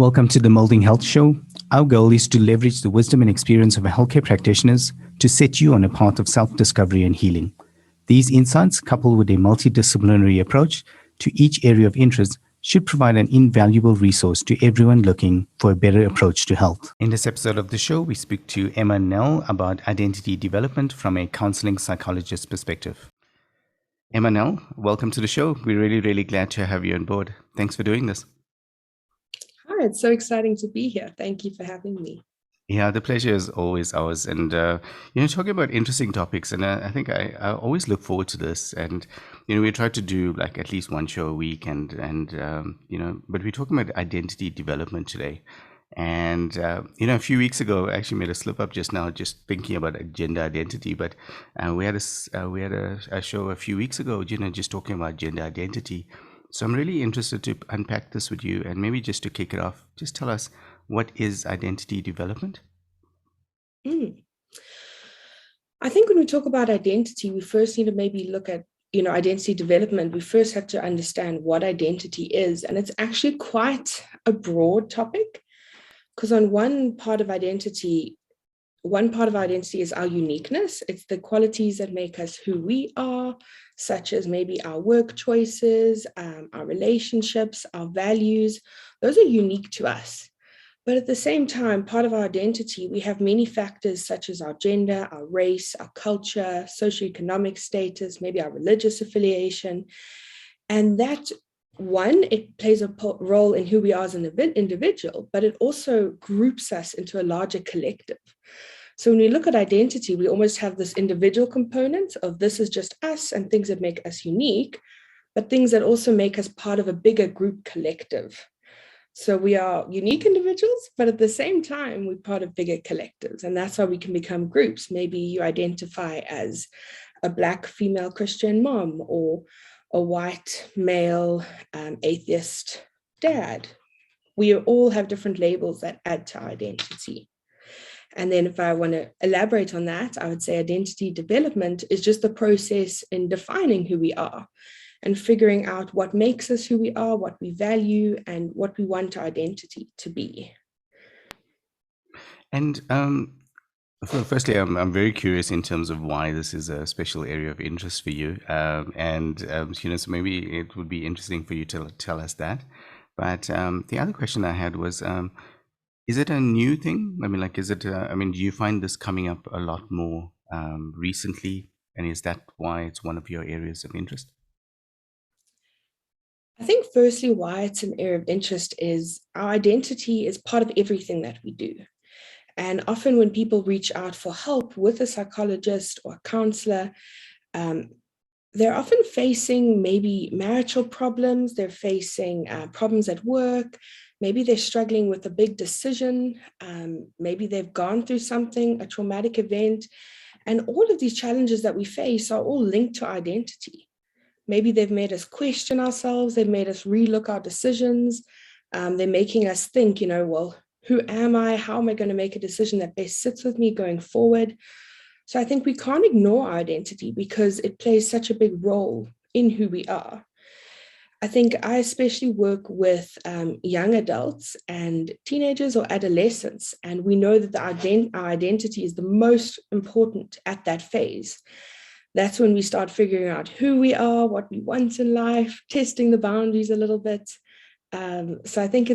Welcome to the Moulding Health Show. Our goal is to leverage the wisdom and experience of healthcare practitioners to set you on a path of self-discovery and healing. These insights, coupled with a multidisciplinary approach to each area of interest, should provide an invaluable resource to everyone looking for a better approach to health. In this episode of the show, we speak to Emma Nel about identity development from a counseling psychologist perspective. Emma Nel, welcome to the show. We're really glad to have you on board. Thanks for doing this. Hi, it's so exciting to be here. Thank you for having me. Yeah, the pleasure is always ours. And, talking about interesting topics. And I think I always look forward to this. And, we try to do like at least one show a week. But we're talking about identity development today. And, a few weeks ago, I actually made a slip up just now, just thinking about gender identity. But we had a show a few weeks ago, just talking about gender identity. So I'm really interested to unpack this with you, and maybe just to kick it off, just tell us, what is identity development? I think when we talk about identity, we first need to maybe look at, identity development. We first have to understand what identity is. And it's actually quite a broad topic, because on one part of identity is our uniqueness. It's the qualities that make us who we are, such as maybe our work choices, our relationships, our values. Those are unique to us. But at the same time, part of our identity, we have many factors such as our gender, our race, our culture, socioeconomic status, maybe our religious affiliation. And that one, it plays a role in who we are as an individual, but it also groups us into a larger collective. So when we look at identity, we almost have this individual component of this is just us and things that make us unique, but things that also make us part of a bigger group collective. So we are unique individuals, but at the same time, we're part of bigger collectives. And that's how we can become groups. Maybe you identify as a Black female Christian mom, or a white male atheist dad. We all have different labels that add to our identity. And then if I want to elaborate on that, I would say identity development is just the process in defining who we are and figuring out what makes us who we are, what we value, and what we want our identity to be. And firstly, I'm very curious in terms of why this is a special area of interest for you. So maybe it would be interesting for you to tell us that. But the other question I had was, is it a new thing? I mean, do you find this coming up a lot more recently? And is that why it's one of your areas of interest? I think firstly, why it's an area of interest is our identity is part of everything that we do. And often when people reach out for help with a psychologist or a counselor, they're often facing maybe marital problems, they're facing problems at work, maybe they're struggling with a big decision, maybe they've gone through something, a traumatic event, and all of these challenges that we face are all linked to identity. Maybe they've made us question ourselves, they've made us relook our decisions, they're making us think, well, who am I? How am I going to make a decision that best sits with me going forward? So I think we can't ignore our identity because it plays such a big role in who we are. I think I especially work with young adults and teenagers or adolescents, and we know that our identity is the most important at that phase. That's when we start figuring out who we are, what we want in life, testing the boundaries a little bit. So I think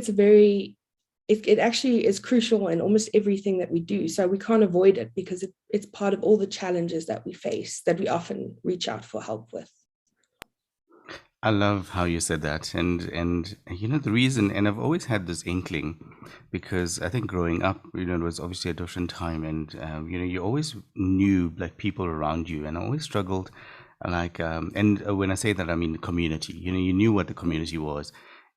it actually is crucial in almost everything that we do. So we can't avoid it because it's part of all the challenges that we face that we often reach out for help with. I love how you said that. And the reason, and I've always had this inkling, because I think growing up, it was obviously a different time, and you always knew like people around you, and I always struggled and when I say that, I mean community. You knew what the community was.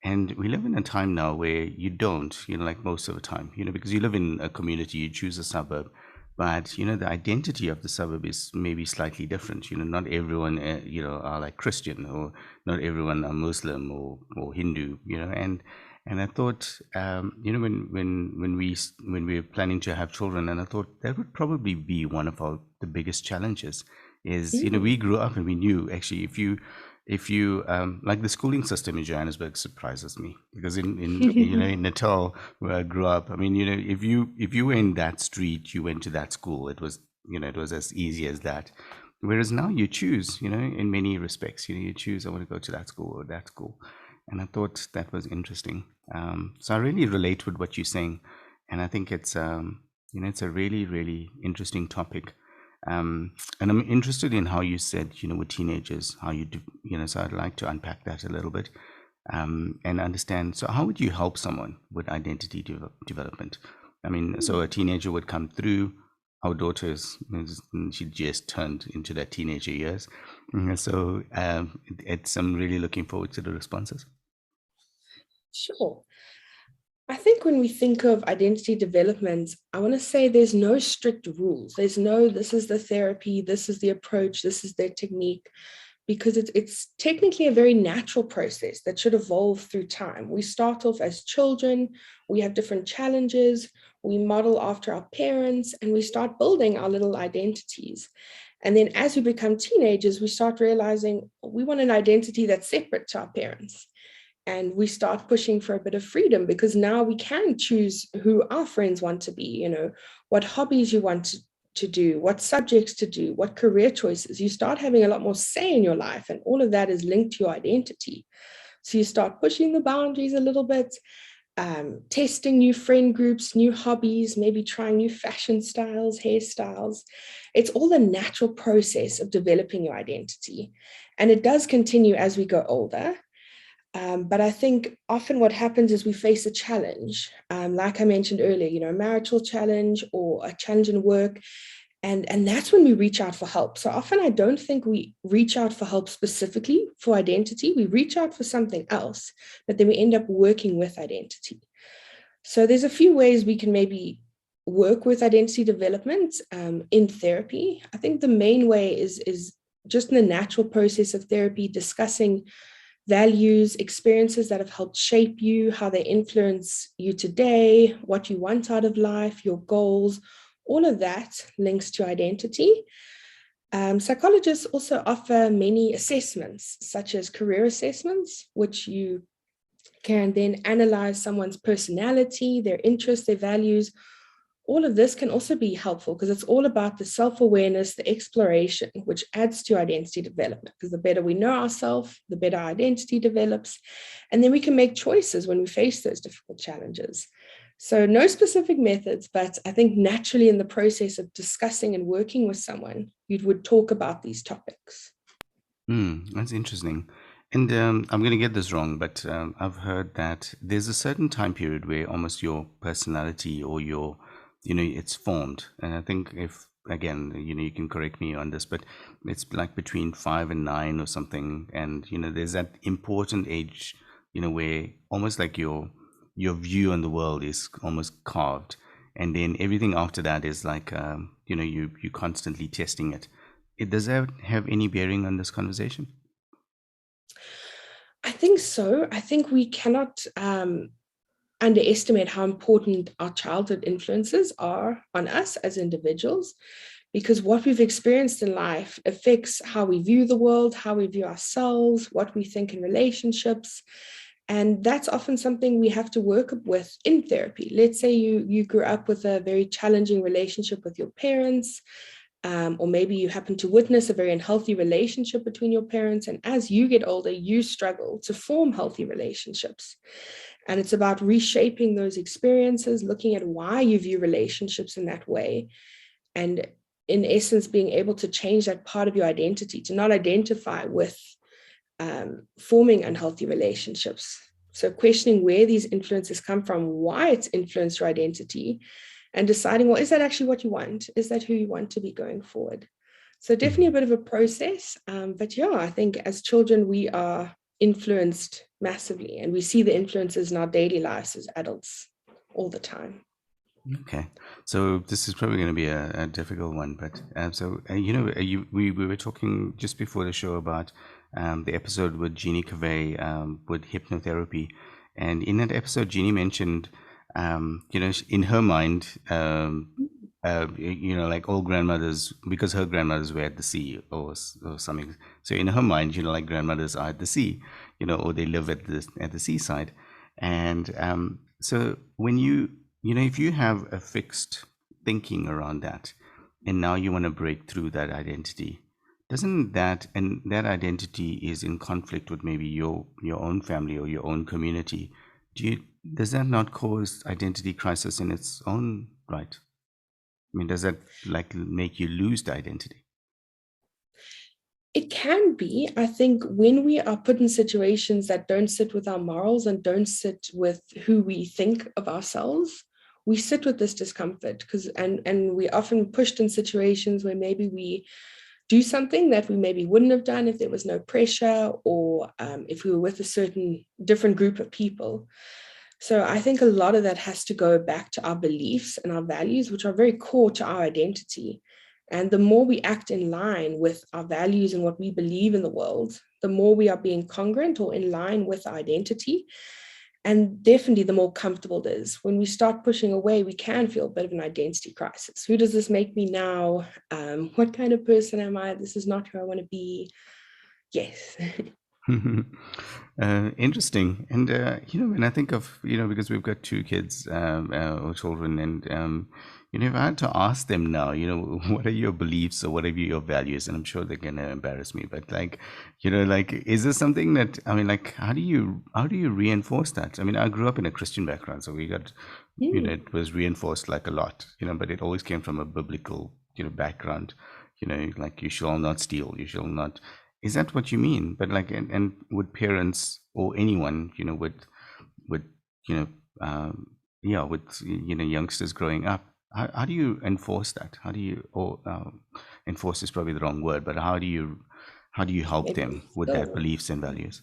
And we live in a time now where you don't, like most of the time, because you live in a community, you choose a suburb, but, the identity of the suburb is maybe slightly different. Not everyone, are like Christian, or not everyone are Muslim or Hindu, and I thought, when we're planning to have children, and I thought that would probably be one of the biggest challenges is, we grew up and we knew actually if you like the schooling system in Johannesburg surprises me because in in Natal where I grew up, I mean, if you were in that street, you went to that school. It was it was as easy as that. Whereas now you choose, in many respects, you choose I want to go to that school or that school, and I thought that was interesting. So I really relate with what you're saying, and I think it's it's a really really interesting topic. And I'm interested in how you said, with teenagers, how you do, so I'd like to unpack that a little bit, and understand. So, how would you help someone with identity development? I mean, so a teenager would come through. Our daughter she just turned into their teenager years. So, I'm really looking forward to the responses. Sure. I think when we think of identity development, I want to say there's no strict rules. There's no, this is the therapy, this is the approach, this is the technique, because it's technically a very natural process that should evolve through time. We start off as children, we have different challenges, we model after our parents, and we start building our little identities. And then as we become teenagers, we start realizing we want an identity that's separate to our parents. And we start pushing for a bit of freedom because now we can choose who our friends want to be, what hobbies you want to do, what subjects to do, what career choices. You start having a lot more say in your life, and all of that is linked to your identity. So you start pushing the boundaries a little bit, testing new friend groups, new hobbies, maybe trying new fashion styles, hairstyles. It's all the natural process of developing your identity. And it does continue as we go older. But I think often what happens is we face a challenge, like I mentioned earlier, a marital challenge or a challenge in work. And that's when we reach out for help. So often I don't think we reach out for help specifically for identity. We reach out for something else, but then we end up working with identity. So there's a few ways we can maybe work with identity development in therapy. I think the main way is just in the natural process of therapy, discussing values, experiences that have helped shape you, how they influence you today, what you want out of life, your goals, all of that links to identity. Psychologists also offer many assessments, such as career assessments, which you can then analyze someone's personality, their interests, their values. All of this can also be helpful because it's all about the self-awareness, the exploration, which adds to identity development. Because the better we know ourselves, the better our identity develops. And then we can make choices when we face those difficult challenges. So no specific methods, but I think naturally in the process of discussing and working with someone, you would talk about these topics. That's interesting. And I'm going to get this wrong, but I've heard that there's a certain time period where almost your personality or your, it's formed. And I think if, again, you can correct me on this, but it's like between 5 and 9 or something. And, there's that important age, where almost like your view on the world is almost carved. And then everything after that is like, you're constantly testing it. Does that have any bearing on this conversation? I think so. I think we cannot underestimate how important our childhood influences are on us as individuals, because what we've experienced in life affects how we view the world, how we view ourselves, what we think in relationships. And that's often something we have to work with in therapy. Let's say you grew up with a very challenging relationship with your parents, or maybe you happen to witness a very unhealthy relationship between your parents. And as you get older, you struggle to form healthy relationships. And it's about reshaping those experiences, looking at why you view relationships in that way. And in essence, being able to change that part of your identity, to not identify with forming unhealthy relationships. So questioning where these influences come from, why it's influenced your identity, and deciding, well, is that actually what you want? Is that who you want to be going forward? So definitely a bit of a process. But yeah, I think as children, we are influenced massively, and we see the influences in our daily lives as adults all the time. Okay, so this is probably going to be a difficult one, but we were talking just before the show about the episode with Jeannie Cavey with hypnotherapy, and in that episode, Jeannie mentioned, in her mind, like all grandmothers, because her grandmothers were at the sea or something. So in her mind, like grandmothers are at the sea, or they live at the seaside. And so when if you have a fixed thinking around that, and now you want to break through that identity, doesn't that identity is in conflict with maybe your own family or your own community? Does that not cause identity crisis in its own right? I mean, does that like make you lose the identity? It can be. I think when we are put in situations that don't sit with our morals and don't sit with who we think of ourselves, we sit with this discomfort and we're often pushed in situations where maybe we do something that we maybe wouldn't have done if there was no pressure, or if we were with a certain different group of people. So I think a lot of that has to go back to our beliefs and our values, which are very core to our identity. And the more we act in line with our values and what we believe in the world, the more we are being congruent or in line with our identity. And definitely the more comfortable it is. When we start pushing away, we can feel a bit of an identity crisis. Who does this make me now? What kind of person am I? This is not who I want to be. Yes. Interesting. And when I think of, because we've got two kids or children, and if I had to ask them now, what are your beliefs or what are your values? And I'm sure they're gonna embarrass me, but like, like, is this something that, I mean, like, how do you reinforce that? I mean, I grew up in a Christian background, so we got, Mm, it was reinforced like a lot, but it always came from a biblical, background, like you shall not steal, you shall not. Is that what you mean? But like, and would parents or anyone, with, you know, yeah, with, youngsters growing up, how do you enforce that? How do you, or enforce is probably the wrong word, but how do you help maybe them with their still. beliefs and values?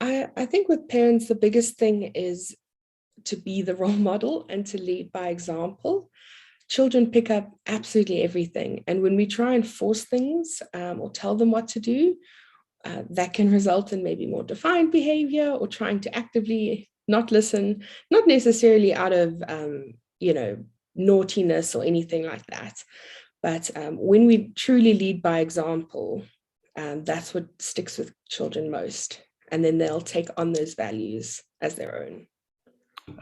I think with parents, the biggest thing is to be the role model and to lead by example. Children pick up absolutely everything. And when we try and force things or tell them what to do, that can result in maybe more defiant behavior or trying to actively not listen, not necessarily out of, naughtiness or anything like that. But when we truly lead by example, that's what sticks with children most. And then they'll take on those values as their own.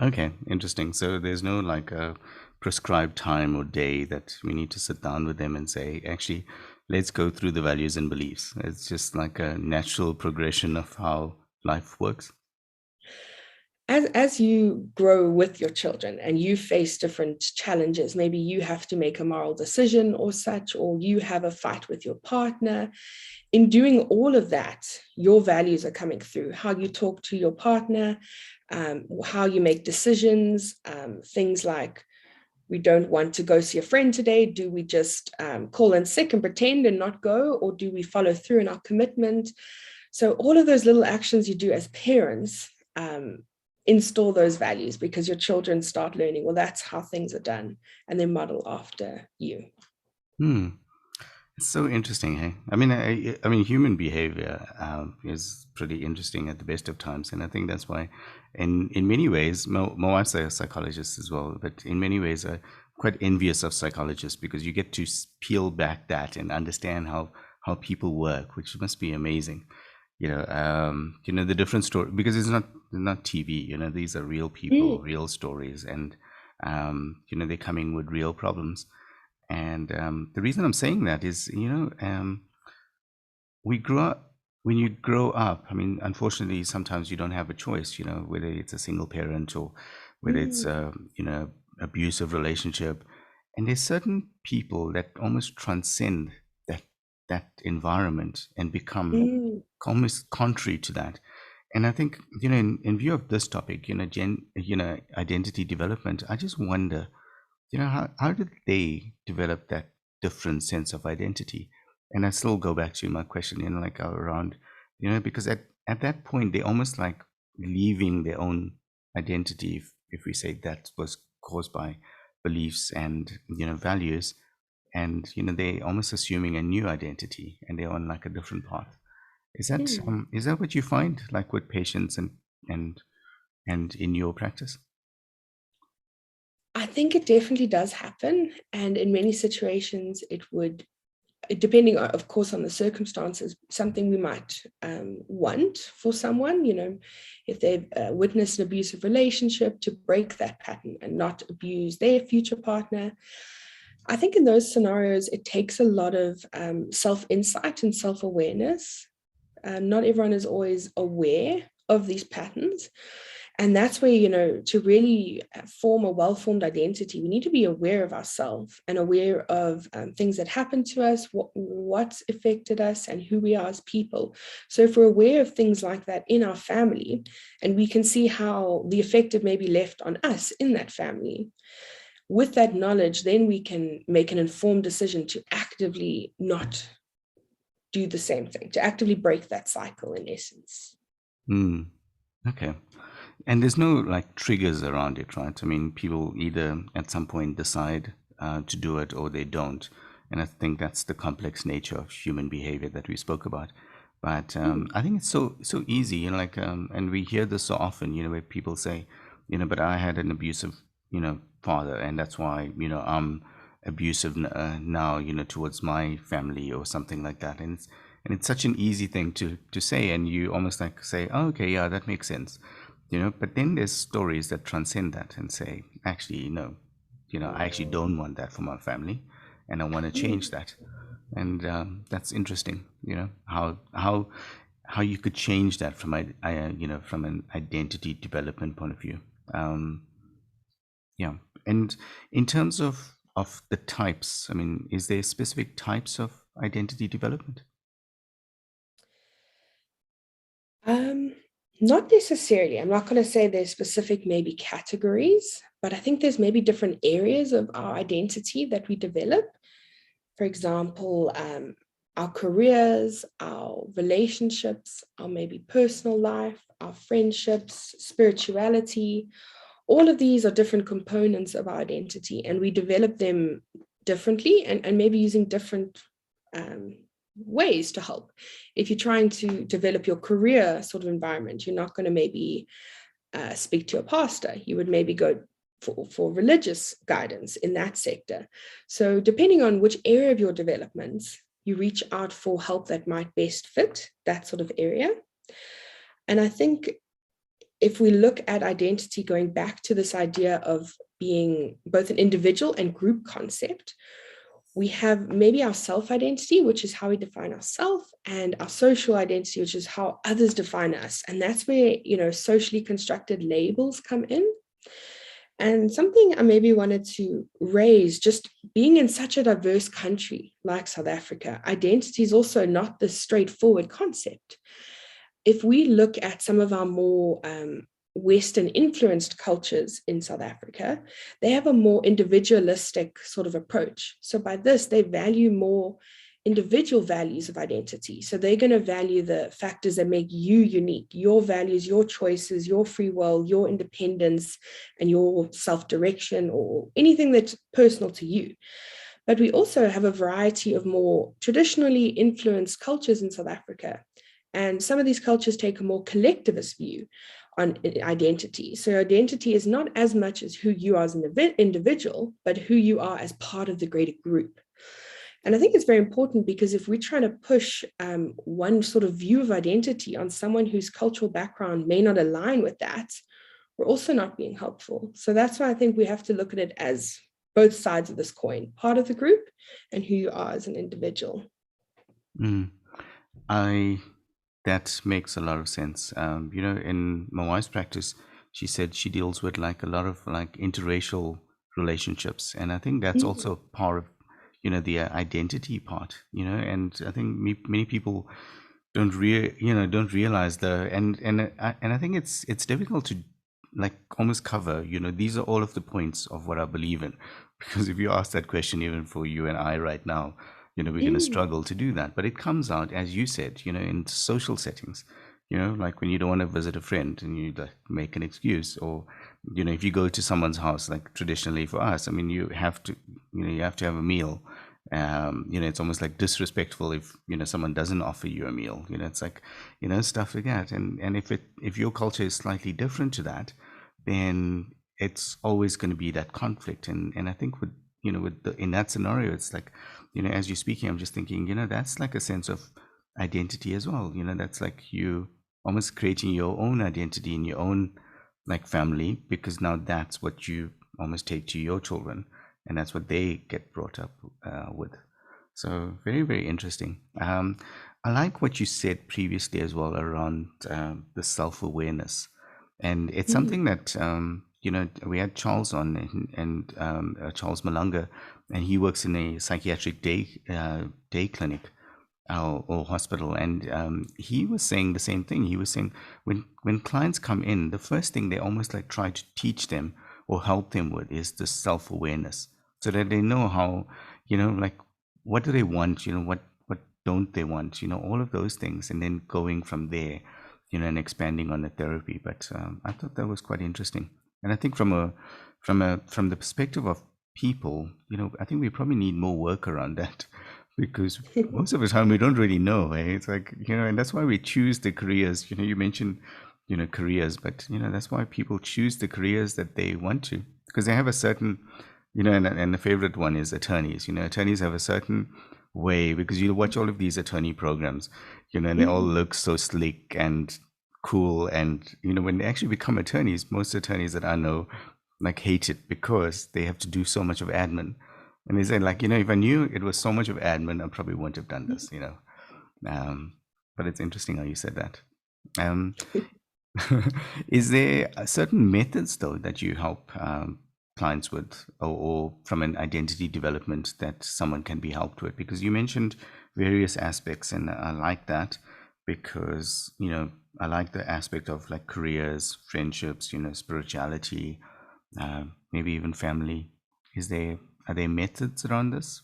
Okay, interesting. So there's no like a prescribed time or day that we need to sit down with them and say, actually, let's go through the values and beliefs. It's just like a natural progression of how life works. As you grow with your children and you face different challenges, maybe you have to make a moral decision or such, or you have a fight with your partner. In doing all of that, your values are coming through, how you talk to your partner, how you make decisions, things like, we don't want to go see a friend today. Do we just call in sick and pretend and not go? Or do we follow through in our commitment? So all of those little actions you do as parents install those values, because your children start learning, well, that's how things are done, and they model after you. Hmm. It's so interesting, hey? I mean, I mean, human behavior is pretty interesting at the best of times, and I think that's why, in many ways, my wife's a psychologist as well, but in many ways, I'm quite envious of psychologists because you get to peel back that and understand how people work, which must be amazing. The different story, because it's not TV. These are real people, Mm, real stories, and they're coming with real problems. And the reason I'm saying that is, we grew up, when you grow up, I mean, unfortunately, sometimes you don't have a choice, whether it's a single parent or whether it's, mm, abusive relationship. And there's certain people that almost transcend that, that environment and become mm, almost contrary to that. And I think, in view of this topic, identity development, I just wonder, how did they develop that different sense of identity? And I still go back to my question, like around, because at that point they almost like leaving their own identity, if we say that was caused by beliefs and values, and they almost assuming a new identity and they're on like a different path. mm. Is that what you find like with patients and and in your practice? think it definitely does happen. And in many situations, it would, depending, of course, on the circumstances, something we might want for someone, if they've witnessed an abusive relationship, to break that pattern and not abuse their future partner. I think in those scenarios, it takes a lot of self-insight and self-awareness. Not everyone is always aware of these patterns. And that's where, to really form a well-formed identity, we need to be aware of ourselves and aware of things that happened to us, what's affected us, and who we are as people. So if we're aware of things like that in our family, and we can see how the effect it may be left on us in that family, with that knowledge, then we can make an informed decision to actively not do the same thing, to actively break that cycle in essence. Mm, okay. And there's no like triggers around it, right? I mean, people either at some point decide to do it or they don't. And I think that's the complex nature of human behavior that we spoke about. But I think it's so easy, like, and we hear this so often, where people say, but I had an abusive, father, and that's why, I'm abusive now, towards my family or something like that. And it's such an easy thing to say, and you almost like say, oh, okay, yeah, that makes sense. But then there's stories that transcend that and say, actually, no, I actually don't want that for my family, and I want to change that. And that's interesting, how you could change that from from an identity development point of view. um yeah. And in terms of the types, I mean, is there specific types of identity development? Um, Not necessarily. I'm not going to say there's specific maybe categories, but I think there's maybe different areas of our identity that we develop. For example, our careers, our relationships, our maybe personal life, our friendships, spirituality. All of these are different components of our identity, and we develop them differently and maybe using different um, ways to help. If you're trying to develop your career sort of environment, you're not going to maybe speak to your pastor. You would maybe go for religious guidance in that sector. So depending on which area of your development, you reach out for help that might best fit that sort of area. And I think if we look at identity, going back to this idea of being both an individual and group concept, we have maybe our self-identity, which is how we define ourselves, and our social identity, which is how others define us. And that's where, socially constructed labels come in. And something I maybe wanted to raise, just being in such a diverse country like South Africa, identity is also not this straightforward concept. If we look at some of our more Western influenced cultures in South Africa, they have a more individualistic sort of approach. So by this, they value more individual values of identity. So they're going to value the factors that make you unique, your values, your choices, your free will, your independence, and your self-direction, or anything that's personal to you. But we also have a variety of more traditionally influenced cultures in South Africa. And some of these cultures take a more collectivist view on identity. So identity is not as much as who you are as an individual, but who you are as part of the greater group. And I think it's very important, because if we're trying to push one sort of view of identity on someone whose cultural background may not align with that, we're also not being helpful. So that's why I think we have to look at it as both sides of this coin, part of the group and who you are as an individual. Mm. I That makes a lot of sense. In my wife's practice, she said she deals with like a lot of like interracial relationships, and I think that's Mm. also part of the identity part. And I think many people don't realize and I think it's difficult to like almost cover. These are all of the points of what I believe in, because if you ask that question even for you and I right now, we're going to Mm. struggle to do that. But it comes out, as you said, in social settings, like when you don't want to visit a friend and you like make an excuse, or if you go to someone's house, like traditionally for us, I mean, you have to have a meal. It's almost like disrespectful if someone doesn't offer you a meal. It's like stuff like that. And if your culture is slightly different to that, then it's always going to be that conflict. And I think with, with in that scenario, it's like, as you're speaking, I'm just thinking, that's like a sense of identity as well. That's like you almost creating your own identity in your own like family, because now that's what you almost take to your children, and that's what they get brought up with. So very, very interesting. I like what you said previously as well around the self-awareness, and it's Mm. something that we had Charles on, and Charles Malanga, and he works in a psychiatric day clinic or hospital, and he was saying the same thing. He was saying when clients come in, the first thing they almost like try to teach them or help them with is the self-awareness, so that they know how, like, what do they want, what don't they want, all of those things, and then going from there, and expanding on the therapy. But I thought that was quite interesting. And I think from the perspective of people, I think we probably need more work around that because most of the time we don't really know, eh? It's like, and that's why we choose the careers. You mentioned, careers, but that's why people choose the careers that they want to, because they have a certain, and the favorite one is attorneys. Attorneys have a certain way, because you watch all of these attorney programs, and they all Mm. look so sleek and cool. And, when they actually become attorneys, most attorneys that I know like hate it because they have to do so much of admin. And they say, like, if I knew it was so much of admin, I probably wouldn't have done this. Um, but it's interesting how you said that. Um, is there certain methods, though, that you help clients with, or from an identity development that someone can be helped with? Because you mentioned various aspects, and I like that because, I like the aspect of like careers, friendships, spirituality, maybe even family. Are there methods around this?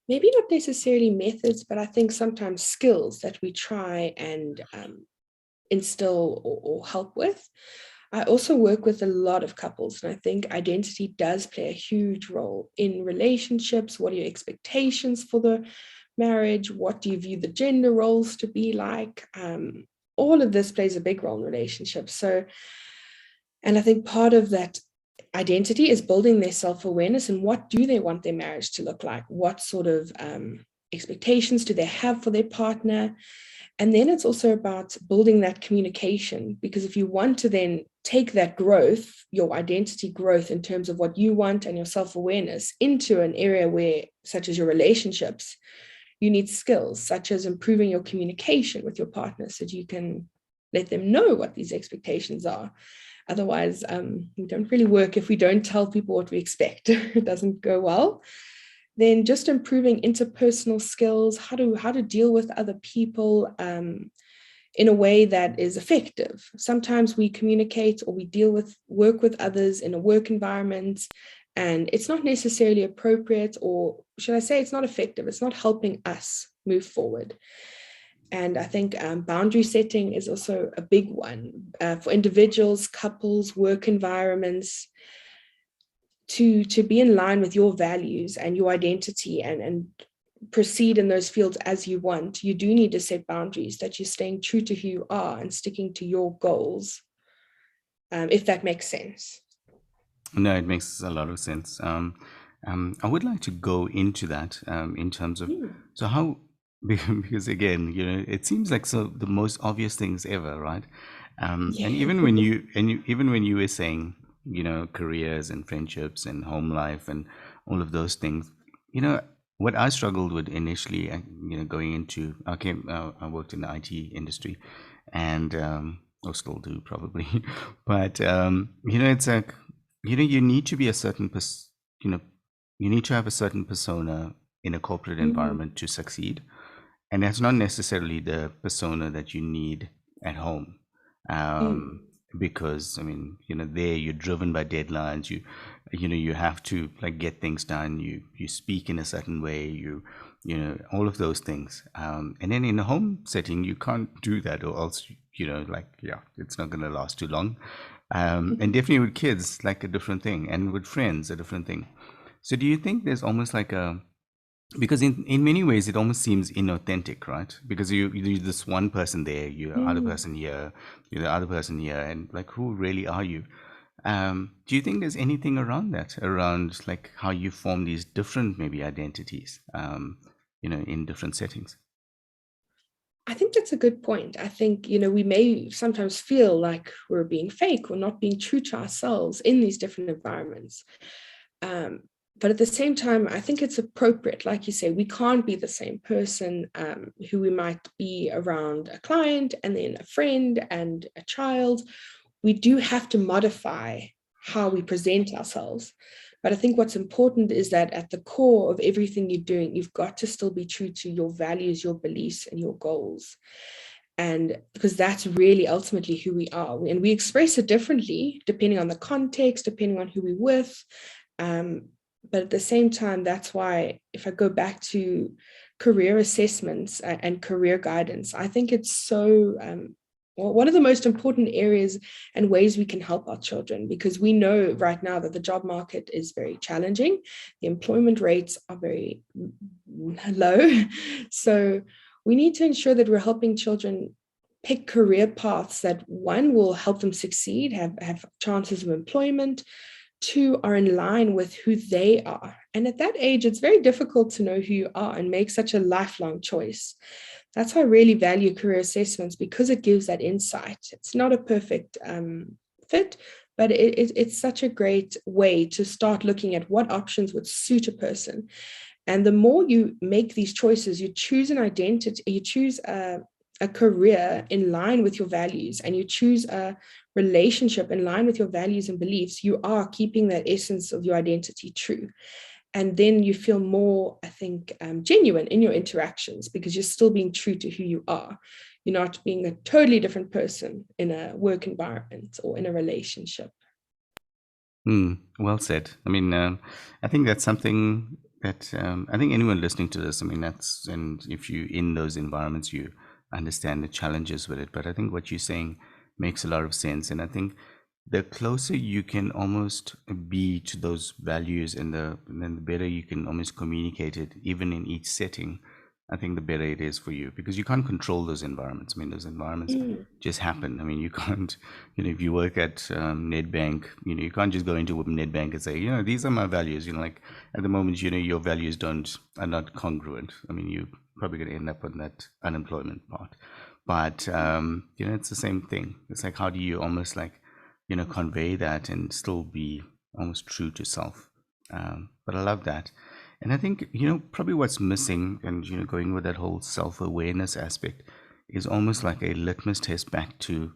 Maybe not necessarily methods, but I think sometimes skills that we try and instill or help with. I also work with a lot of couples, and I think identity does play a huge role in relationships. What are your expectations for the marriage? What do you view the gender roles to be like? All of this plays a big role in relationships. So, and I think part of that identity is building their self-awareness and what do they want their marriage to look like? What sort of expectations do they have for their partner? And then it's also about building that communication, because if you want to then take that growth, your identity growth in terms of what you want and your self-awareness into an area where, such as your relationships, you need skills such as improving your communication with your partner so that you can let them know what these expectations are. Otherwise, we don't really work if we don't tell people what we expect. It doesn't go well. Then just improving interpersonal skills, how to deal with other people in a way that is effective. Sometimes we communicate or we work with others in a work environment, and it's not necessarily appropriate, or should I say it's not effective. It's not helping us move forward. And I think boundary setting is also a big one for individuals, couples, work environments, to be in line with your values and your identity and proceed in those fields as you want. You do need to set boundaries that you're staying true to who you are and sticking to your goals, if that makes sense. No, it makes a lot of sense. I would like to go into that in terms of, Mm. so how, because again, it seems like so the most obvious things ever, right? And Yeah. even when you were saying, careers and friendships and home life and all of those things, what I struggled with initially, going into, okay, I worked in the IT industry, and or still do probably, but it's like, you need to be a certain you know you need to have a certain persona in a corporate Mm. environment to succeed, and that's not necessarily the persona that you need at home. um, Mm. because I mean, there you're driven by deadlines. You have to like get things done. You speak in a certain way. All of those things. And then in a home setting, you can't do that, or else like, yeah, it's not going to last too long. And definitely with kids, like a different thing, and with friends, a different thing. So do you think there's almost like a, because in many ways it almost seems inauthentic, right? Because you're this one person there, you're the other Mm. person here, you're the other person here, and like, who really are you? Do you think there's anything around that, around like how you form these different maybe identities, in different settings? I think that's a good point. I think, we may sometimes feel like we're being fake or not being true to ourselves in these different environments. Um, but at the same time, I think it's appropriate. Like you say, we can't be the same person who we might be around a client and then a friend and a child. We do have to modify how we present ourselves. But I think what's important is that at the core of everything you're doing, you've got to still be true to your values, your beliefs, and your goals. And because that's really ultimately who we are. And we express it differently depending on the context, depending on who we're with. But at the same time, that's why if I go back to career assessments and career guidance, I think it's so one of the most important areas and ways we can help our children, because we know right now that the job market is very challenging. The employment rates are very low. So we need to ensure that we're helping children pick career paths that, one, will help them succeed, have chances of employment, two, are in line with who they are. And at that age, it's very difficult to know who you are and make such a lifelong choice. That's why I really value career assessments, because it gives that insight. It's not a perfect fit, but it's such a great way to start looking at what options would suit a person. And the more you make these choices, you choose an identity, you choose a career in line with your values, and you choose a relationship in line with your values and beliefs, you are keeping that essence of your identity true. And then you feel more, I think, genuine in your interactions, because you're still being true to who you are. You're not being a totally different person in a work environment or in a relationship. Well said. I mean, I think that's something that I think anyone listening to this, I mean, and if you in those environments, you understand the challenges with it. But I think what you're saying makes a lot of sense. And I think the closer you can almost be to those values, and then the better you can almost communicate it, even in each setting, I think the better it is for you, because you can't control those environments. I mean, those environments Mm. just happen. I mean, you can't, if you work at Nedbank, you can't just go into Nedbank and say, these are my values. Like at the moment, your values are not congruent. I mean, you probably going to end up on that unemployment part. But, it's the same thing. It's like, how do you almost like, convey that and still be almost true to self? But I love that. And I think, probably what's missing, and, going with that whole self awareness aspect, is almost like a litmus test back to,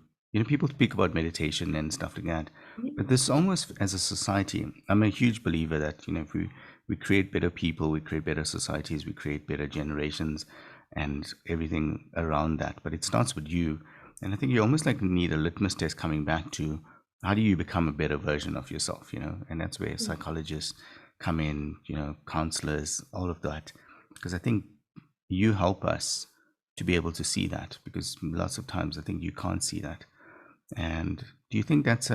people speak about meditation and stuff like that. But this almost, as a society, I'm a huge believer that, if we create better people, we create better societies, we create better generations and everything around that. But it starts with you. And I think you almost like need a litmus test coming back to, how do you become a better version of yourself, and that's where psychologists come in, counselors, all of that, because I think you help us to be able to see that, because lots of times I think you can't see that. And do you think that's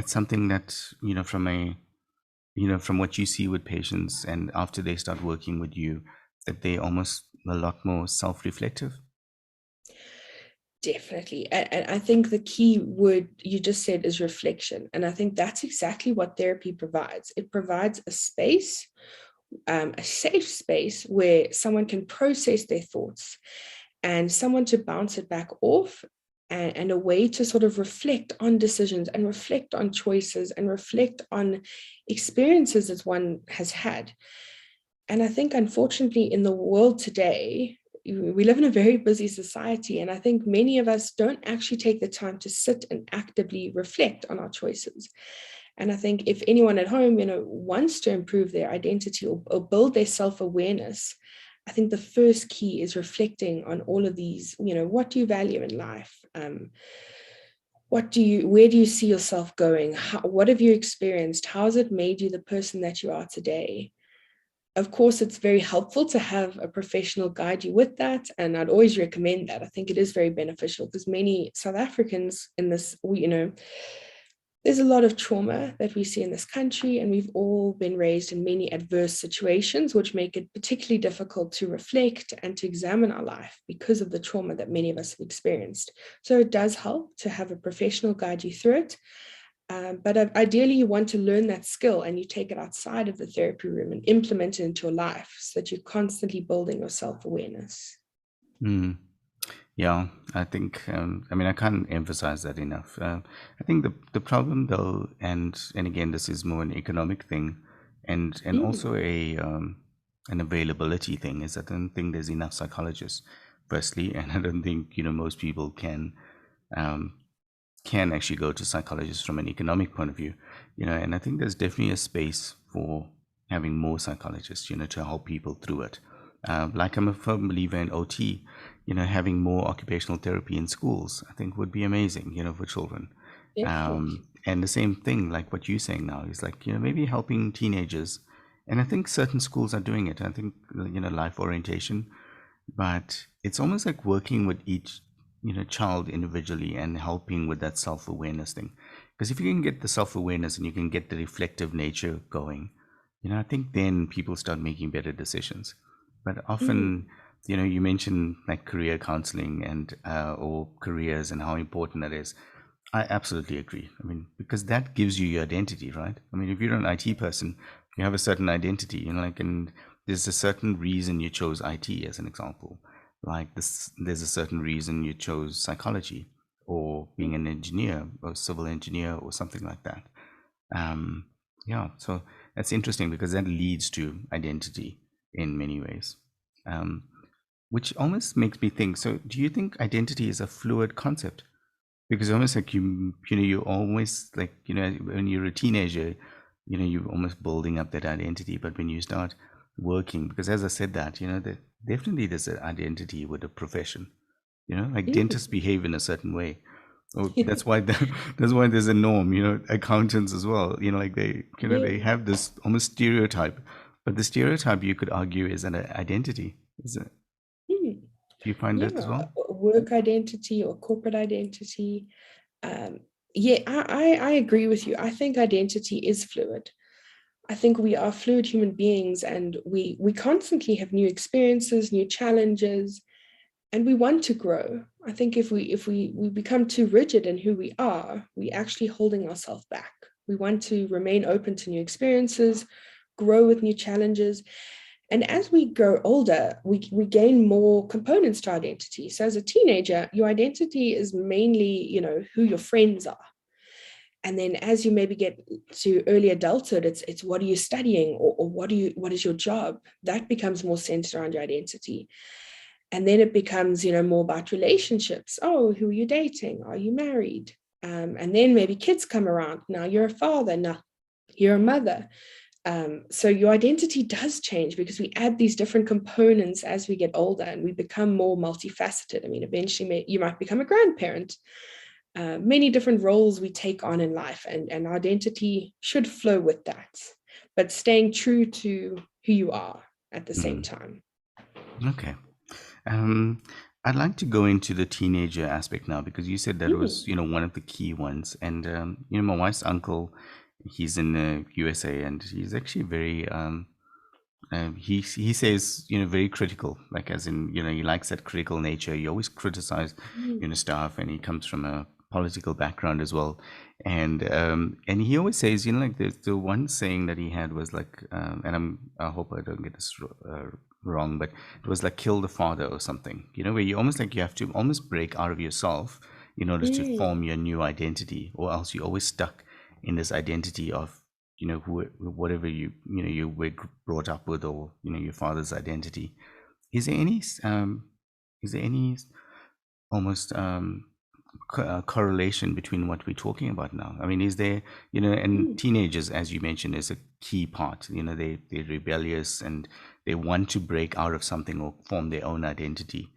something that, from what you see with patients, and after they start working with you, that they almost a lot more self-reflective? Definitely. And I think the key word you just said is reflection. And I think that's exactly what therapy provides. It provides a space, a safe space where someone can process their thoughts and someone to bounce it back off, and a way to sort of reflect on decisions and reflect on choices and reflect on experiences that one has had. And I think, unfortunately, in the world today, we live in a very busy society. And I think many of us don't actually take the time to sit and actively reflect on our choices. And I think if anyone at home, wants to improve their identity, or build their self-awareness, I think the first key is reflecting on all of these, what do you value in life? Where do you see yourself going? What have you experienced? How has it made you the person that you are today? Of course, it's very helpful to have a professional guide you with that. And I'd always recommend that. I think it is very beneficial, because many South Africans in this, there's a lot of trauma that we see in this country, and we've all been raised in many adverse situations, which make it particularly difficult to reflect and to examine our life because of the trauma that many of us have experienced. So it does help to have a professional guide you through it. But ideally, you want to learn that skill and you take it outside of the therapy room and implement it into your life so that you're constantly building your self-awareness. Mm. Yeah, I think, I mean, I can't emphasize that enough. I think the problem though, and again, this is more an economic thing, and Mm, also an availability thing, is I don't think there's enough psychologists, firstly, and I don't think, most people um, can actually go to psychologists from an economic point of view, and I think there's definitely a space for having more psychologists, to help people through it. Like I'm a firm believer in OT, having more occupational therapy in schools, I think would be amazing, for children. definitely. And the same thing, like what you're saying now, is like, maybe helping teenagers. And I think certain schools are doing it. I think, life orientation, but it's almost like working with each child individually and helping with that self-awareness thing, because if you can get the self-awareness and you can get the reflective nature going, I think then people start making better decisions. But Mm, often, you mentioned like career counseling and or careers and how important that is. I absolutely agree. I mean, because that gives you your identity, right? I mean, if you're an IT person, you have a certain identity, like, and there's a certain reason you chose IT, as an example. Like this, there's a certain reason you chose psychology or being mm. an engineer or civil engineer or something like that. Um, yeah, so that's interesting because that leads to identity in many ways. Um, which almost makes me think, so do you think identity is a fluid concept? Because almost like you always like, when you're a teenager, you're almost building up that identity. But when you start working, because as I said that, that definitely there's an identity with a profession, like dentists Mm. behave in a certain way. Or that's why that's why there's a norm, accountants as well, like they Yeah. have this almost stereotype, but the stereotype you could argue is an identity. Is it, Mm. do you find that as Yeah, well? work identity or corporate identity. Um, yeah, I agree with you. I think identity is fluid. I think we are fluid human beings and we constantly have new experiences, new challenges, and we want to grow. I think if we become too rigid in who we are, we actually holding ourselves back. We want to remain open to new experiences, grow with new challenges. And as we grow older, we gain more components to identity. So as a teenager, your identity is mainly, who your friends are. And then as you maybe get to early adulthood, it's what are you studying, or what is your job? That becomes more centered around your identity. And then it becomes, more about relationships. Oh, who are you dating? Are you married? And then maybe kids come around. Now you're a father. Now you're a mother. So your identity does change because we add these different components as we get older and we become more multifaceted. I mean, eventually you might become a grandparent. Many different roles we take on in life, and identity should flow with that, but staying true to who you are at the same Mm, time. okay. Um, I'd like to go into the teenager aspect now because you said that was, Mm, one of the key ones. And my wife's uncle, he's in the USA, and he's actually very he says, very critical, like as in, he likes that critical nature. He always criticize, mm, stuff, and he comes from a political background as well. And he always says, like the one saying that he had was like, and I hope I don't get this wrong, but it was like kill the father or something, where you almost like you have to almost break out of yourself in order to mm, form your new identity, or else you're always stuck in this identity of, whatever you were brought up with, or your father's identity. Is there any is there any almost correlation between what we're talking about now? I mean, is there, and mm. teenagers, as you mentioned, is a key part. They're rebellious and they want to break out of something or form their own identity.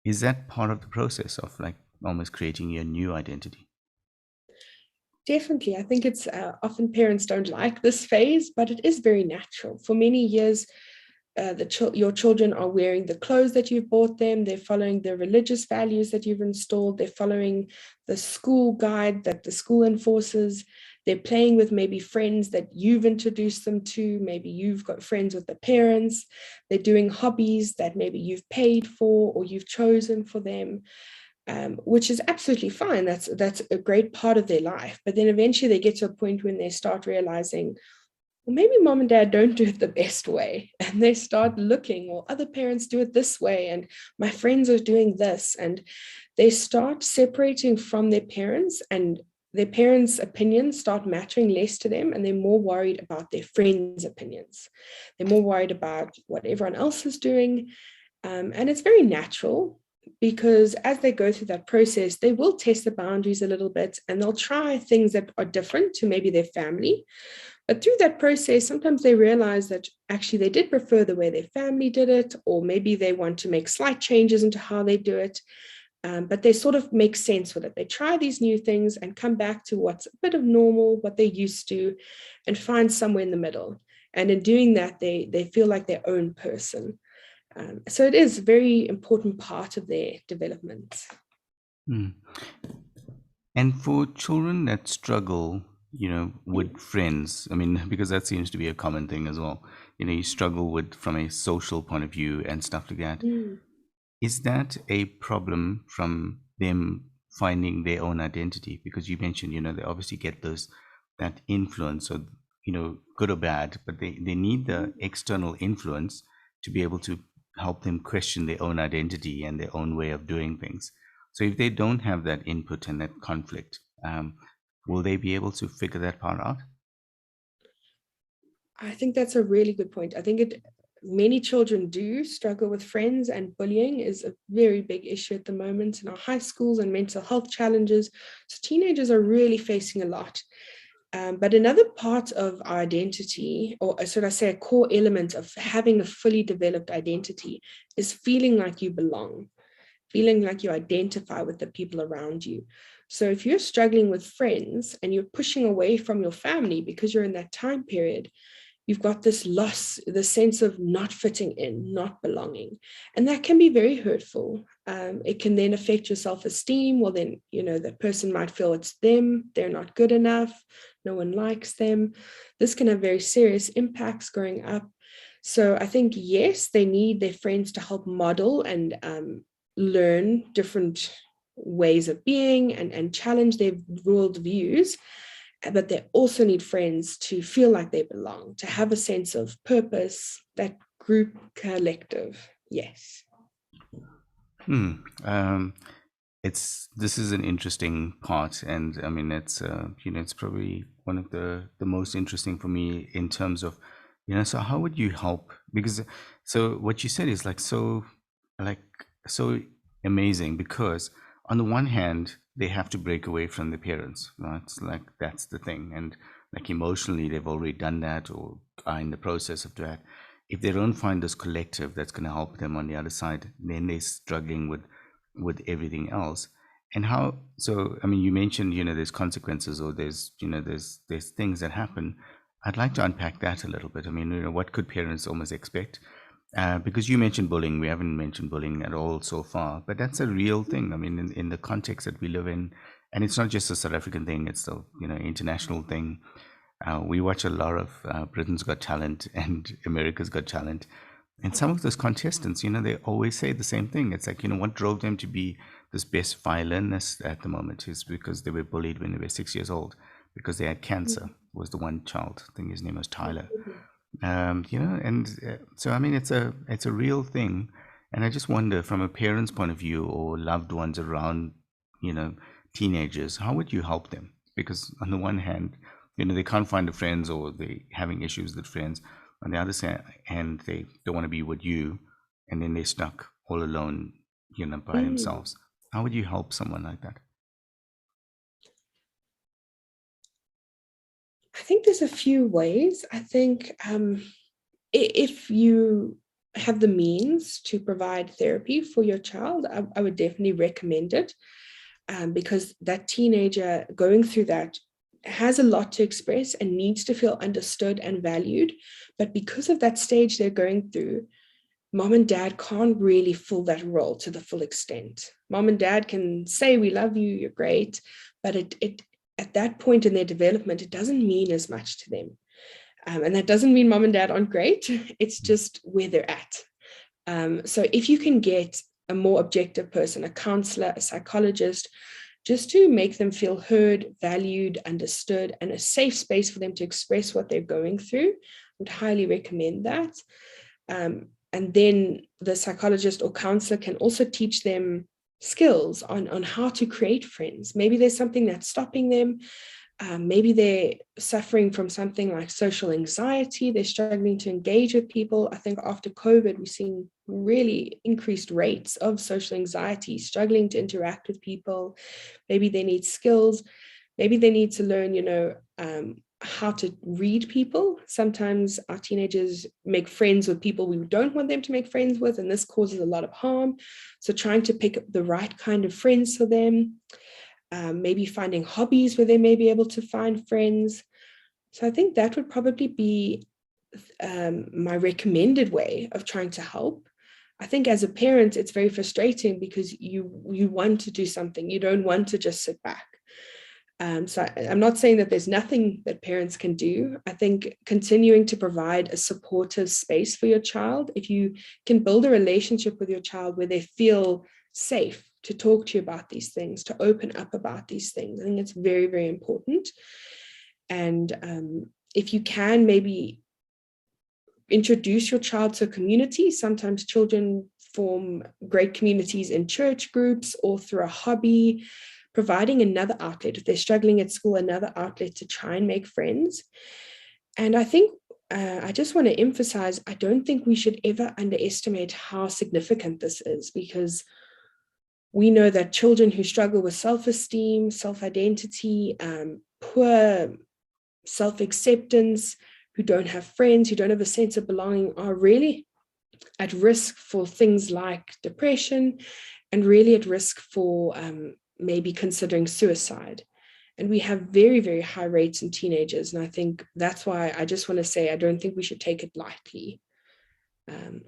Is that part of the process of like almost creating your new identity? Definitely. I think it's often parents don't like this phase, but it is very natural. For many years, your children are wearing the clothes that you've bought them. They're following the religious values that you've installed. They're following the school guide that the school enforces. They're playing with maybe friends that you've introduced them to. Maybe you've got friends with the parents. They're doing hobbies that maybe you've paid for or you've chosen for them. which is absolutely fine. That's a great part of their life. But then eventually they get to a point when they start realizing, well, maybe mom and dad don't do it the best way. And they start looking, or other parents do it this way, and my friends are doing this. And they start separating from their parents, and their parents' opinions start mattering less to them, and they're more worried about their friends' opinions. They're more worried about what everyone else is doing. And it's very natural, because as they go through that process, they will test the boundaries a little bit, and they'll try things that are different to maybe their family. But through that process, sometimes they realize that actually they did prefer the way their family did it, or maybe they want to make slight changes into how they do it. But they sort of make sense with it. They try these new things and come back to what's a bit of normal, what they're used to, and find somewhere in the middle. And in doing that, they feel like their own person. So it is a very important part of their development. Mm. And for children that struggle, with friends, I mean, because that seems to be a common thing as well. You struggle with from a social point of view and stuff like that. Mm. Is that a problem from them finding their own identity? Because you mentioned, they obviously get that influence, or good or bad, but they need the external influence to be able to help them question their own identity and their own way of doing things. So if they don't have that input and that conflict, will they be able to figure that part out? I think that's a really good point. I think many children do struggle with friends, and bullying is a very big issue at the moment in our high schools, and mental health challenges. So teenagers are really facing a lot. But another part of our identity, or should I say a core element of having a fully developed identity, is feeling like you belong, feeling like you identify with the people around you. So if you're struggling with friends and you're pushing away from your family because you're in that time period, you've got this loss, the sense of not fitting in, not belonging. And that can be very hurtful. It can then affect your self-esteem. Well, then, that person might feel it's them, they're not good enough, no one likes them. This can have very serious impacts growing up. So I think, yes, they need their friends to help model and learn different ways of being, and challenge their world views. But they also need friends to feel like they belong, to have a sense of purpose, that group collective. Yes. Hmm. This is an interesting part, and I mean, it's probably one of the most interesting for me in terms of, so how would you help? Because so what you said is like so amazing, because on the one hand they have to break away from the parents, right? It's like that's the thing, and like emotionally they've already done that or are in the process of that. If they don't find this collective that's going to help them on the other side, then they're struggling with everything else. And how, so I mean, you mentioned, there's consequences, or there's things that happen. I'd like to unpack that a little bit. I mean, what could parents almost expect? Because you mentioned bullying, we haven't mentioned bullying at all so far, but that's a real thing. I mean, in the context that we live in, and it's not just a South African thing; it's the international thing. We watch a lot of Britain's Got Talent and America's Got Talent, and some of those contestants, they always say the same thing. It's like, what drove them to be this best violinist at the moment is because they were bullied when they were 6 years old because they had cancer. Was the one child, I think his name was Tyler. And so I mean, it's a real thing, and I just wonder, from a parent's point of view or loved ones around, you know, teenagers, how would you help them? Because on the one hand, they can't find the friends, or they having issues with friends. On the other hand, they don't want to be with you, and then they're stuck all alone, by Mm. themselves. How would you help someone like that? I think there's a few ways. I think if you have the means to provide therapy for your child, I would definitely recommend it, because that teenager going through that has a lot to express and needs to feel understood and valued. But because of that stage they're going through, mom and dad can't really fill that role to the full extent. Mom and dad can say, we love you, you're great, but it at that point in their development, it doesn't mean as much to them. And that doesn't mean mom and dad aren't great. It's just where they're at. So if you can get a more objective person, a counselor, a psychologist, just to make them feel heard, valued, understood, and a safe space for them to express what they're going through. I would highly recommend that. And then the psychologist or counselor can also teach them skills on how to create friends. Maybe there's something that's stopping them. Maybe they're suffering from something like social anxiety. They're struggling to engage with people. I think after COVID, we've seen really increased rates of social anxiety, struggling to interact with people. Maybe they need skills. Maybe they need to learn, how to read people. Sometimes our teenagers make friends with people we don't want them to make friends with, and this causes a lot of harm. So trying to pick up the right kind of friends for them. Maybe finding hobbies where they may be able to find friends. So I think that would probably be my recommended way of trying to help. I think as a parent, it's very frustrating because you want to do something. You don't want to just sit back. So I'm not saying that there's nothing that parents can do. I think continuing to provide a supportive space for your child, if you can build a relationship with your child where they feel safe to talk to you about these things, to open up about these things, I think it's very, very important. And if you can maybe introduce your child to a community, sometimes children form great communities in church groups or through a hobby, providing another outlet. If they're struggling at school, another outlet to try and make friends. And I think I just want to emphasize, I don't think we should ever underestimate how significant this is, because we know that children who struggle with self-esteem, self-identity, poor self-acceptance, who don't have friends, who don't have a sense of belonging, are really at risk for things like depression and really at risk for maybe considering suicide. And we have very, very high rates in teenagers. And I think that's why I just want to say, I don't think we should take it lightly,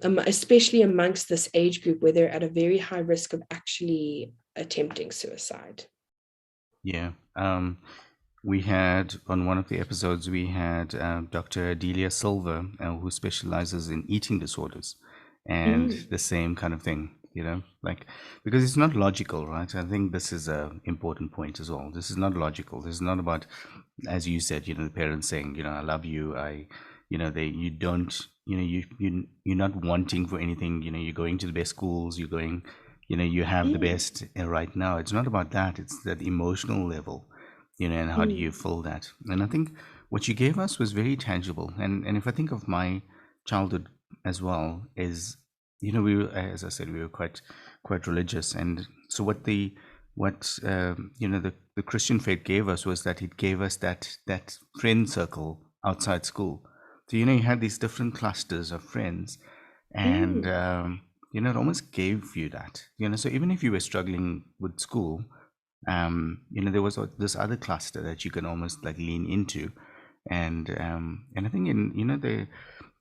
especially amongst this age group where they're at a very high risk of actually attempting suicide. Yeah. We had on one of the episodes, we had Dr. Delia Silver, who specializes in eating disorders, and the same kind of thing, like, because it's not logical, right? I think this is a important point as well. This is not logical. This is not about, as you said, the parents saying, I love you. You don't, you're not wanting for anything. You're going to the best schools. You're going, you have the best right now. It's not about that. It's that emotional level, and how do you fill that? And I think what you gave us was very tangible. And if I think of my childhood as well, is, we were, as I said, we were quite religious. And so the Christian faith gave us was that it gave us that friend circle outside school. So, you had these different clusters of friends, and it almost gave you that, so even if you were struggling with school, there was this other cluster that you can almost like lean into. And I think in, the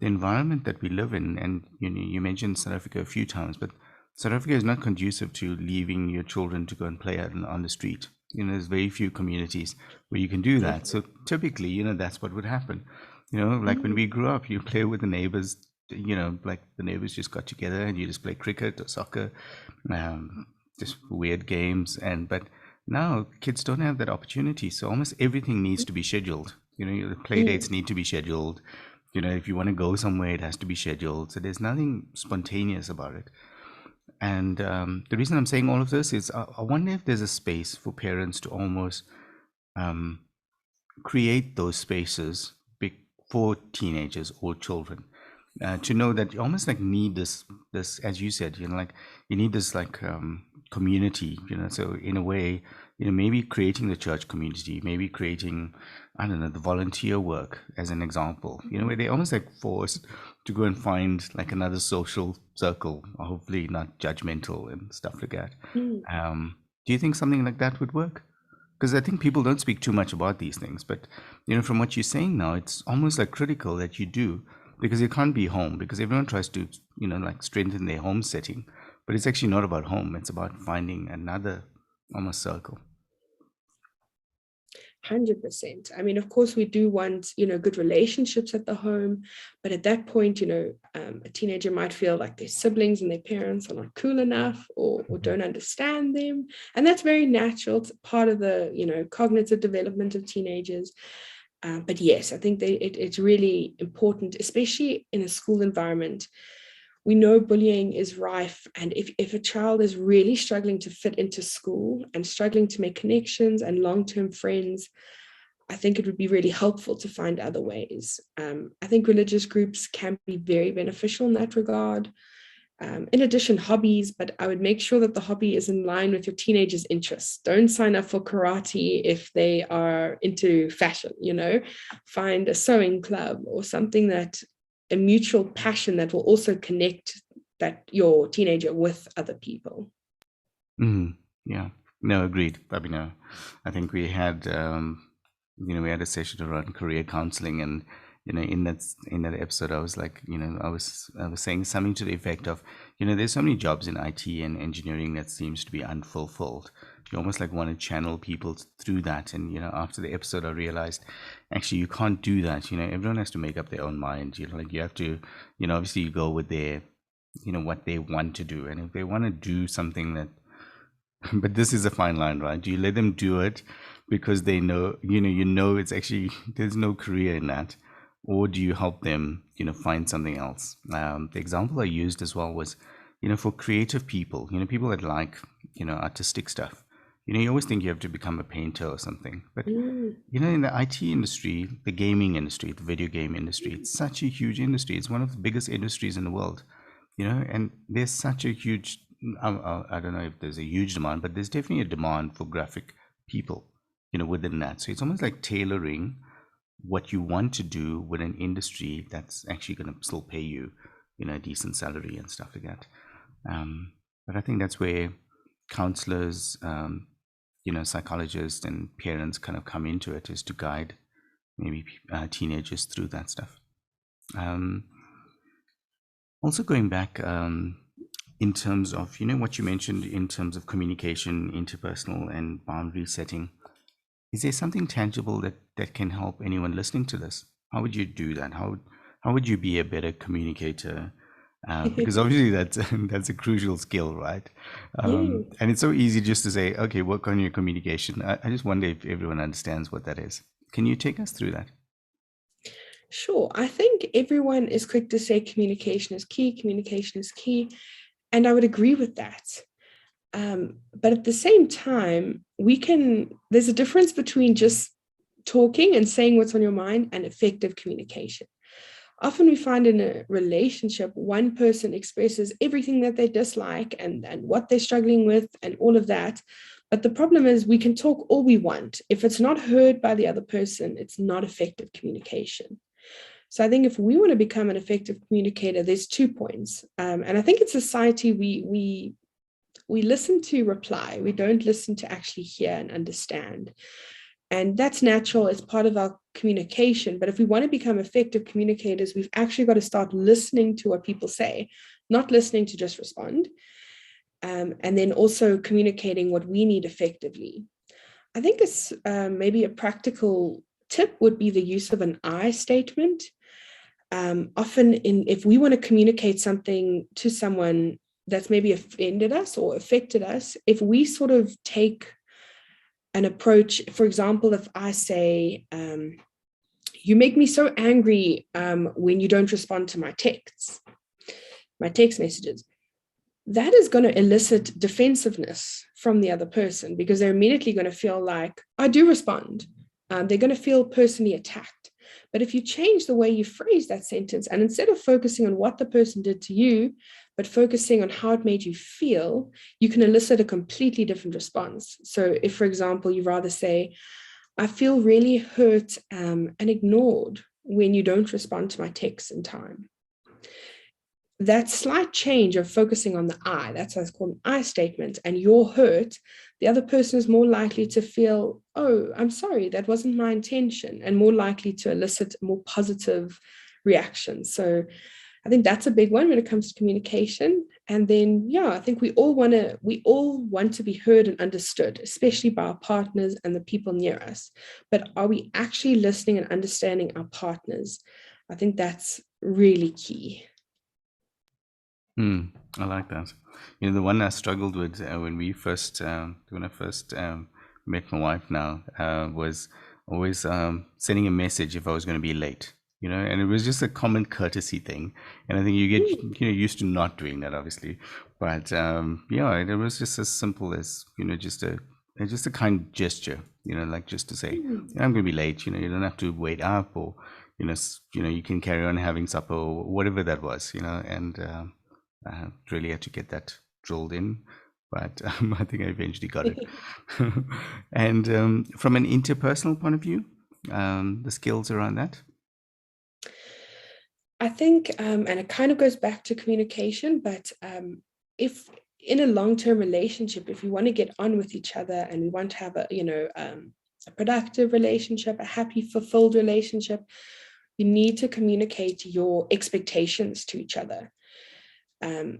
environment that we live in, and you mentioned South Africa a few times, but South Africa is not conducive to leaving your children to go and play out on the street. There's very few communities where you can do that. So typically, that's what would happen. Like when we grew up, you play with the neighbors, like the neighbors just got together and you just play cricket or soccer, just weird games. But now kids don't have that opportunity. So almost everything needs to be scheduled. The play dates need to be scheduled. If you want to go somewhere, it has to be scheduled. So there's nothing spontaneous about it. And the reason I'm saying all of this is I wonder if there's a space for parents to almost create those spaces for teenagers or children, to know that you almost like need this, as you said, like you need this like community, so in a way, maybe creating the church community, maybe creating, I don't know, the volunteer work as an example, where they almost like forced to go and find like another social circle, hopefully not judgmental and stuff like that. Do you think something like that would work? Because I think people don't speak too much about these things, but from what you're saying now, it's almost like critical that you do, because you can't be home, because everyone tries to like strengthen their home setting, but it's actually not about home. It's about finding another almost circle. 100%. I mean, of course, we do want, good relationships at the home, but at that point, a teenager might feel like their siblings and their parents are not cool enough or don't understand them. And that's very natural. It's part of the, cognitive development of teenagers. But yes, I think it's really important, especially in a school environment. We know bullying is rife, and if a child is really struggling to fit into school and struggling to make connections and long-term friends, I think it would be really helpful to find other ways. I think religious groups can be very beneficial in that regard. In addition, hobbies, but I would make sure that the hobby is in line with your teenager's interests. Don't sign up for karate if they are into fashion, find a sewing club or something that a mutual passion that will also connect your teenager with other people. Yeah, no, agreed. I mean, I think we had, we had a session around career counseling, and in that episode, I was like, I was saying something to the effect of, there's so many jobs in IT and engineering that seems to be unfulfilled. You almost like want to channel people through that, and after the episode, I realized actually you can't do that. Everyone has to make up their own mind. Like you have to, obviously you go with their, what they want to do, and if they want to do something that but this is a fine line, right? Do you let them do it because they know, it's actually, there's no career in that? Or do you help them, find something else? The example I used as well was, for creative people, people that like, artistic stuff, you always think you have to become a painter or something. But, in the IT industry, the gaming industry, the video game industry, it's such a huge industry. It's one of the biggest industries in the world, and there's such a huge I don't know if there's a huge demand, but there's definitely a demand for graphic people, within that. So it's almost like tailoring what you want to do with an industry that's actually going to still pay you, a decent salary and stuff like that. But I think that's where counselors, psychologists and parents kind of come into it, is to guide maybe teenagers through that stuff. Also going back, in terms of, what you mentioned in terms of communication, interpersonal and boundary setting, is there something tangible that can help anyone listening to this? How would you do that? How would you be a better communicator? Because obviously that's a crucial skill, right? And it's so easy just to say, okay, work on your communication. I just wonder if everyone understands what that is. Can you take us through that? Sure. I think everyone is quick to say communication is key. Communication is key. And I would agree with that. But at the same time, there's a difference between just talking and saying what's on your mind and effective communication. Often we find in a relationship, one person expresses everything that they dislike and what they're struggling with and all of that. But the problem is we can talk all we want. If it's not heard by the other person, it's not effective communication. So I think if we want to become an effective communicator, there's 2 points. And I think in society, we listen to reply. We don't listen to actually hear and understand. And that's natural. It's part of our communication. But if we want to become effective communicators, we've actually got to start listening to what people say, not listening to just respond. And then also communicating what we need effectively. I think it's maybe a practical tip would be the use of an I statement. Often if we want to communicate something to someone that's maybe offended us or affected us, if we sort of take an approach, for example, if I say, you make me so angry when you don't respond to my text messages, that is going to elicit defensiveness from the other person because they're immediately going to feel like, I do respond. They're going to feel personally attacked. But if you change the way you phrase that sentence, and instead of focusing on what the person did to you, but focusing on how it made you feel, you can elicit a completely different response. So if, for example, you rather say, I feel really hurt and ignored when you don't respond to my texts in time. That slight change of focusing on the I, that's why it's called an I statement, and you're hurt, the other person is more likely to feel, oh, I'm sorry, that wasn't my intention, and more likely to elicit a more positive reaction. So I think that's a big one when it comes to communication. And then, yeah, I think we all want to be heard and understood, especially by our partners and the people near us. But are we actually listening and understanding our partners? I think that's really key. I like that. The one I struggled with when I first met my wife now, was always sending a message if I was going to be late. And it was just a common courtesy thing. And I think you get Mm, used to not doing that, obviously. But yeah, it was just as simple as just a kind gesture. Like just to say, mm. I'm going to be late. You don't have to wait up, or you can carry on having supper, or whatever that was. And really had to get that drilled in, but I think I eventually got it. And from an interpersonal point of view, the skills around that. I think, and it kind of goes back to communication, but if in a long-term relationship, if we want to get on with each other and we want to have a productive relationship, a happy, fulfilled relationship, you need to communicate your expectations to each other. Um,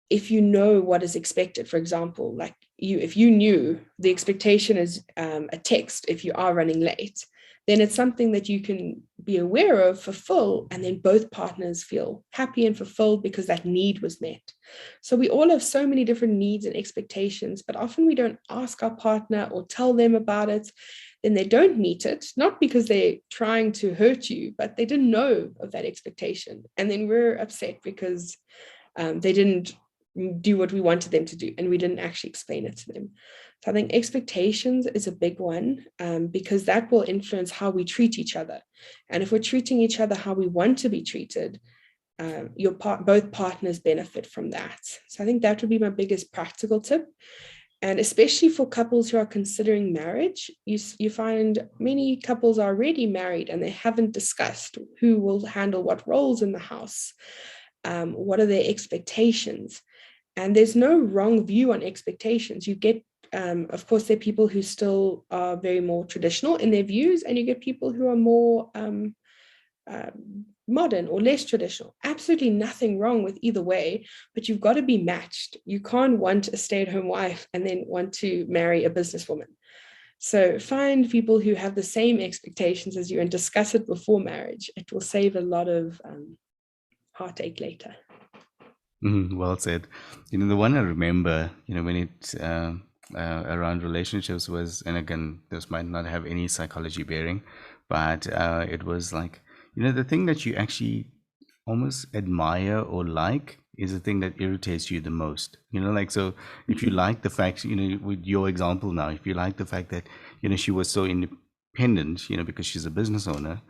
if you know what is expected, for example, like if you knew the expectation is a text if you are running late, then it's something that you can be aware of, fulfill, and then both partners feel happy and fulfilled because that need was met. So we all have so many different needs and expectations, but often we don't ask our partner or tell them about it. Then they don't meet it, not because they're trying to hurt you, but they didn't know of that expectation. And then we're upset because they didn't do what we wanted them to do, and we didn't actually explain it to them. So I think expectations is a big one, because that will influence how we treat each other. And if we're treating each other how we want to be treated, both partners benefit from that. So I think that would be my biggest practical tip. And especially for couples who are considering marriage, you find many couples are already married and they haven't discussed who will handle what roles in the house. What are their expectations? And there's no wrong view on expectations. You get, of course, there are people who still are very more traditional in their views, and you get people who are more modern or less traditional. Absolutely nothing wrong with either way, but you've got to be matched. You can't want a stay-at-home wife and then want to marry a businesswoman. So find people who have the same expectations as you and discuss it before marriage. It will save a lot of heartache later. Well said. The one I remember, when it around relationships was, and again, this might not have any psychology bearing, but it was like, the thing that you actually almost admire or like is the thing that irritates you the most. Like, so if you like the fact, with your example now, if you like the fact that, she was so independent, because she's a business owner,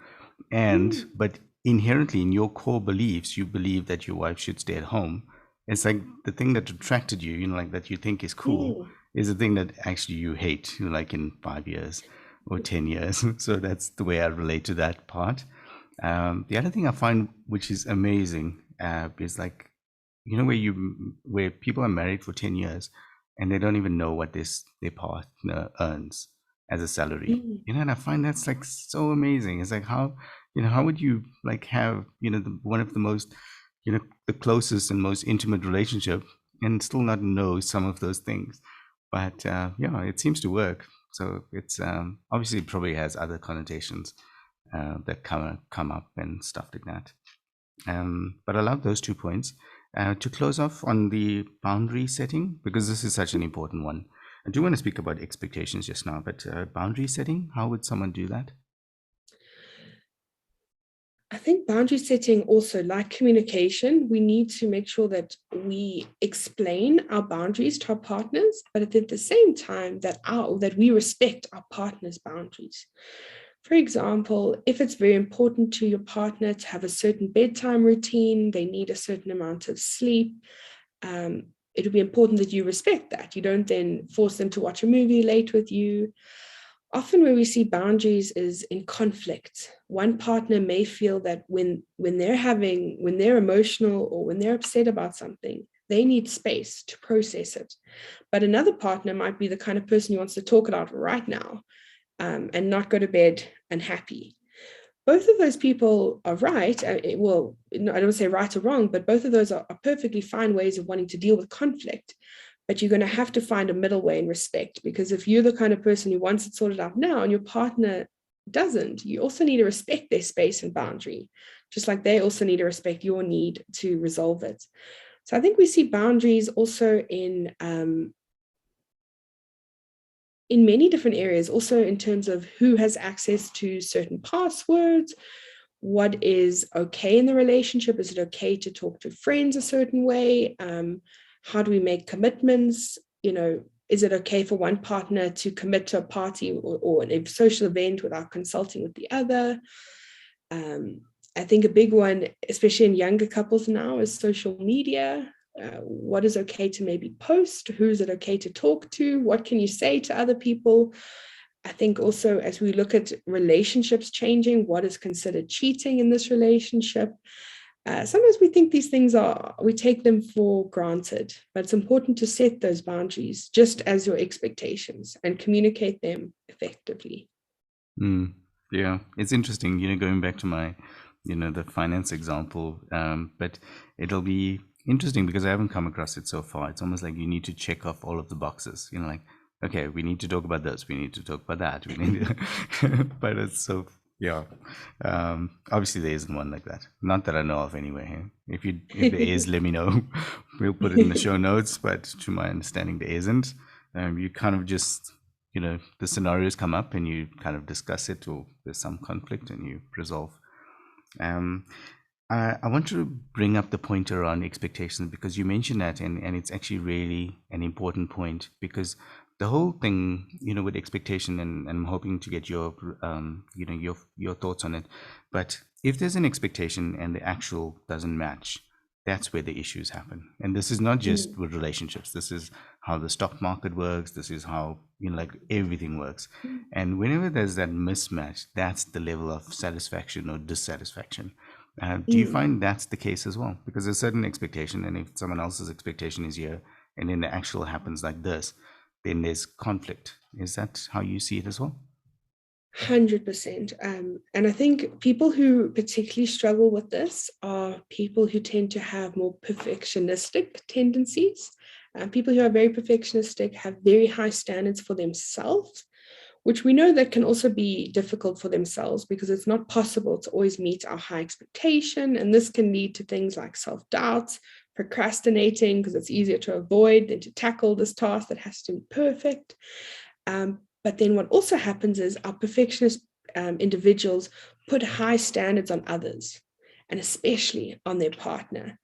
and Mm, but inherently in your core beliefs you believe that your wife should stay at home. It's like the thing that attracted you, like that you think is cool, mm, is the thing that actually you hate, like in 5 years or 10 years. So that's the way I relate to that part. The other thing I find which is amazing, is like, where people are married for 10 years and they don't even know what their partner earns as a salary. mm, And I find that's like so amazing. It's like, how would you like have, one of the most, the closest and most intimate relationship and still not know some of those things? But yeah, it seems to work. So it's, obviously it probably has other connotations that come up and stuff like that. But I love those 2 points. To close off on the boundary setting, because this is such an important one. I do want to speak about expectations just now, but boundary setting, how would someone do that? I think boundary setting also, like communication, we need to make sure that we explain our boundaries to our partners, but at the same time that we respect our partner's boundaries. For example, if it's very important to your partner to have a certain bedtime routine, they need a certain amount of sleep, it would be important that you respect that. You don't then force them to watch a movie late with you. Often where we see boundaries is in conflict. One partner may feel that when they're emotional or when they're upset about something, they need space to process it. But another partner might be the kind of person who wants to talk it out right now, and not go to bed unhappy. both of those people are right. Well, no, I don't say right or wrong, but both of those are perfectly fine ways of wanting to deal with conflict. But you're going to have to find a middle way in respect, because if you're the kind of person who wants it sorted out now and your partner doesn't, you also need to respect their space and boundary, just like they also need to respect your need to resolve it. So I think we see boundaries also in many different areas, also in terms of who has access to certain passwords, what is okay in the relationship. Is it okay to talk to friends a certain way? How do we make commitments? Is it okay for one partner to commit to a party or a social event without consulting with the other? I think a big one, especially in younger couples now, is social media. What is okay to maybe post? Who is it okay to talk to? What can you say to other people? I think also, as we look at relationships changing, what is considered cheating in this relationship? Sometimes we think these things we take them for granted, but it's important to set those boundaries just as your expectations and communicate them effectively. Mm, yeah, it's interesting, going back to my, the finance example, but it'll be interesting because I haven't come across it so far. It's almost like you need to check off all of the boxes, like, okay, we need to talk about this, we need to talk about that, we need to, but it's so, yeah. Obviously there isn't one like that. Not that I know of anyway. If there is, let me know. We'll put it in the show notes, but to my understanding, there isn't. You kind of just, the scenarios come up and you kind of discuss it, or there's some conflict and you resolve. um, I want to bring up the point around expectations, because you mentioned that, and it's actually really an important point, because the whole thing, with expectation, and I'm hoping to get your, your thoughts on it. But if there's an expectation and the actual doesn't match, that's where the issues happen. And this is not just with relationships. This is how the stock market works. This is how, like everything works. And whenever there's that mismatch, that's the level of satisfaction or dissatisfaction. Do you find that's the case as well? Because there's a certain expectation, and if someone else's expectation is here, and then the actual happens like this, then there's conflict. Is that how you see it as well? 100%. And I think people who particularly struggle with this are people who tend to have more perfectionistic tendencies. People who are very perfectionistic have very high standards for themselves, which we know that can also be difficult for themselves, because it's not possible to always meet our high expectation. And this can lead to things like self-doubt, procrastinating, because it's easier to avoid than to tackle this task that has to be perfect. But then what also happens is our perfectionist individuals put high standards on others, and especially on their partner.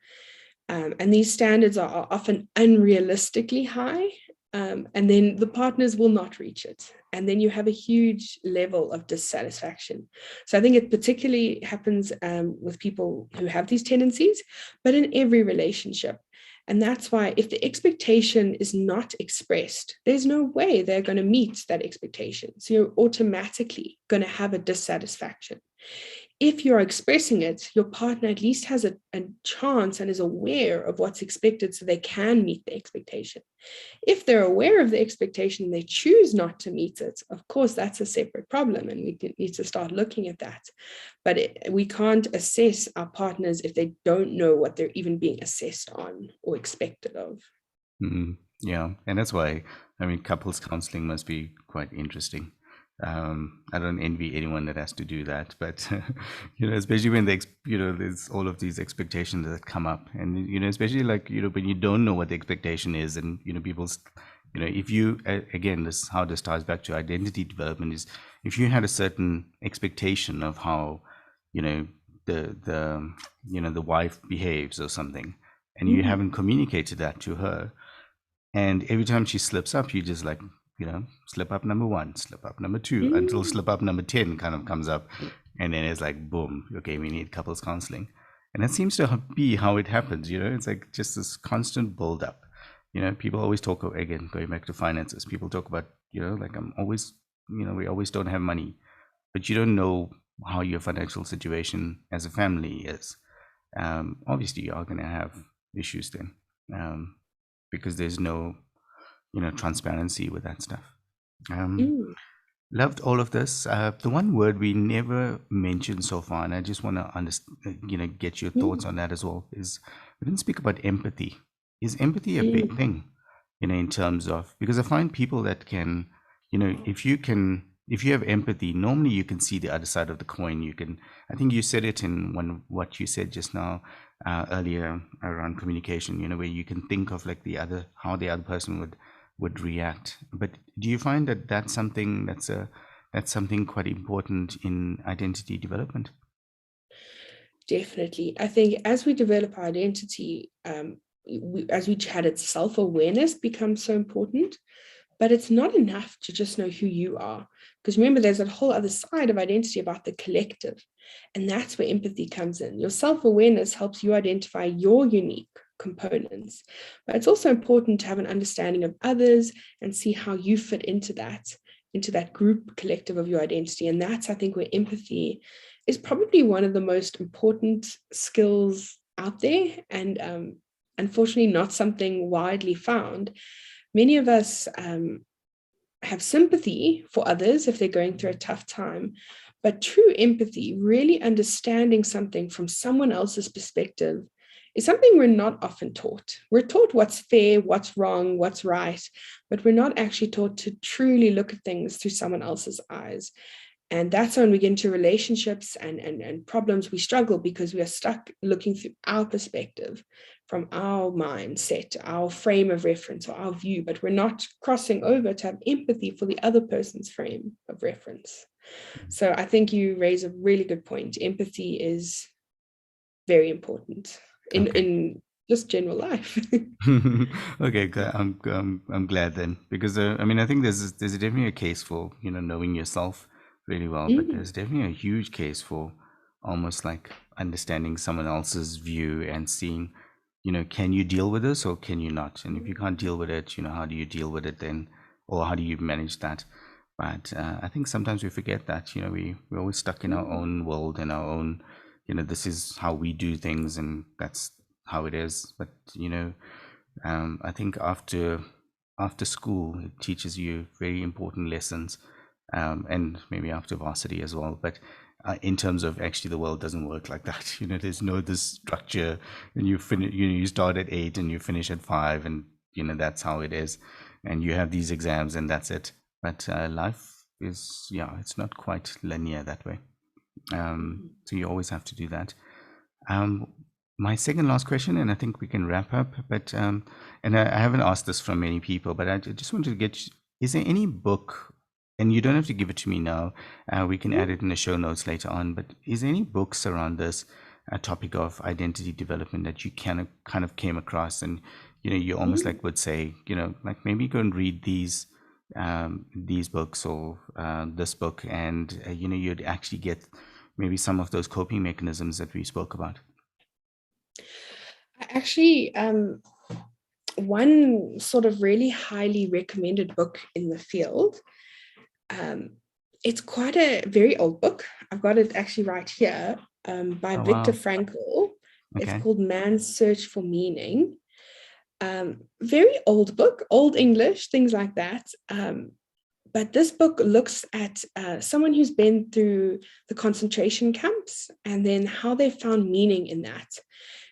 And these standards are often unrealistically high. And then the partners will not reach it. And then you have a huge level of dissatisfaction. So I think it particularly happens with people who have these tendencies, but in every relationship. And that's why if the expectation is not expressed, there's no way they're going to meet that expectation. So you're automatically going to have a dissatisfaction. If you're expressing it, your partner at least has a chance and is aware of what's expected, so they can meet the expectation. If they're aware of the expectation and they choose not to meet it, of course, that's a separate problem, and we need to start looking at that. But we can't assess our partners if they don't know what they're even being assessed on or expected of. Yeah, and that's why, I mean, couples counseling must be quite interesting. I don't envy anyone that has to do that, but especially when there's all of these expectations that come up, and especially like when you don't know what the expectation is, and people's, if you again, this how this ties back to identity development, is if you had a certain expectation of how you know the the wife behaves or something, and you Mm, haven't communicated that to her, and every time she slips up, you just like, slip up number one, slip up number two, until mm, slip up number 10 kind of comes up. And then it's like, boom, okay, we need couples counseling. And that seems to be how it happens. It's like just this constant build up. People always talk, again, going back to finances, people talk about, like I'm always, we always don't have money, but you don't know how your financial situation as a family is. Obviously, you are going to have issues then. Because there's no transparency with that stuff. um mm. Loved all of this. The one word we never mentioned so far, and I just want to get your thoughts Mm, on that as well, is we didn't speak about empathy. Is empathy a big mm, thing, in terms of, because I find people that can, if you have empathy, normally you can see the other side of the coin. You can, I think you said it in what you said just now, earlier around communication, where you can think of like how the other person would react. But do you find that that's something quite important in identity development? Definitely. I think as we develop our identity, as we chatted, self-awareness becomes so important. But it's not enough to just know who you are. Because remember, there's a whole other side of identity about the collective. And that's where empathy comes in. Your self awareness helps you identify your unique components. But it's also important to have an understanding of others and see how you fit into that group collective of your identity. And that's, I think, where empathy is probably one of the most important skills out there. And unfortunately, not something widely found. Many of us have sympathy for others if they're going through a tough time, but true empathy, really understanding something from someone else's perspective, is something we're not often taught. We're taught what's fair, what's wrong, what's right, but we're not actually taught to truly look at things through someone else's eyes. And that's when we get into relationships and problems. We struggle because we are stuck looking through our perspective, from our mindset, our frame of reference, or our view, but we're not crossing over to have empathy for the other person's frame of reference. So I think you raise a really good point. Empathy is very important Okay. in just general life. Okay, I'm glad then, because I mean, I think there's definitely a case for knowing yourself really well, but Mm, there's definitely a huge case for almost like understanding someone else's view and seeing, can you deal with this or can you not? And if you can't deal with it, how do you deal with it then, or how do you manage that? But I think sometimes we forget that we're always stuck in our mm, own world and our own, this is how we do things and that's how it is. But I think after school, it teaches you very important lessons, and maybe after varsity as well. But in terms of actually, the world doesn't work like that. There's no this structure, and you finish. You start at 8 and you finish at 5, and that's how it is. And you have these exams, and that's it. But life is, yeah, it's not quite linear that way. mm, So you always have to do that. Um, my second last question, and I think we can wrap up. But and I haven't asked this from many people, but I just wanted to is there any book, and you don't have to give it to me now. We can add mm, it in the show notes later on. But is there any books around this topic of identity development that you kind of came across, and you almost mm. like would say, like maybe go and read these books or this book, and you'd actually get maybe some of those coping mechanisms that we spoke about. I actually, one sort of really highly recommended book in the field. Um, it's quite a very old book. I've got it actually right here, by Oh Viktor wow. Frankl. It's Okay. called Man's Search for Meaning. Very old book, old English, things like that. But this book looks at someone who's been through the concentration camps and then how they found meaning in that.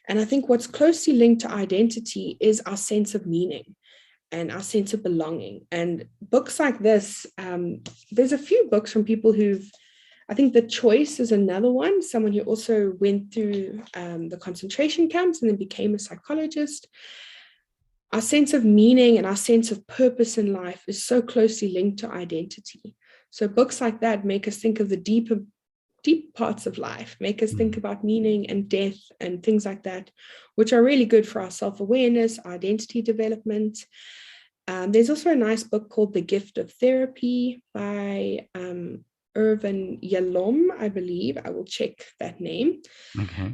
And I think what's closely linked to identity is our sense of meaning and our sense of belonging. And books like this, there's a few books from people I think The Choice is another one, someone who also went through the concentration camps and then became a psychologist. Our sense of meaning and our sense of purpose in life is so closely linked to identity. So books like that make us think of the deep parts of life, make us think Mm. about meaning and death and things like that, which are really good for our self-awareness, our identity development. There's also a nice book called The Gift of Therapy by Irvin Yalom, I believe. I will check that name. Okay.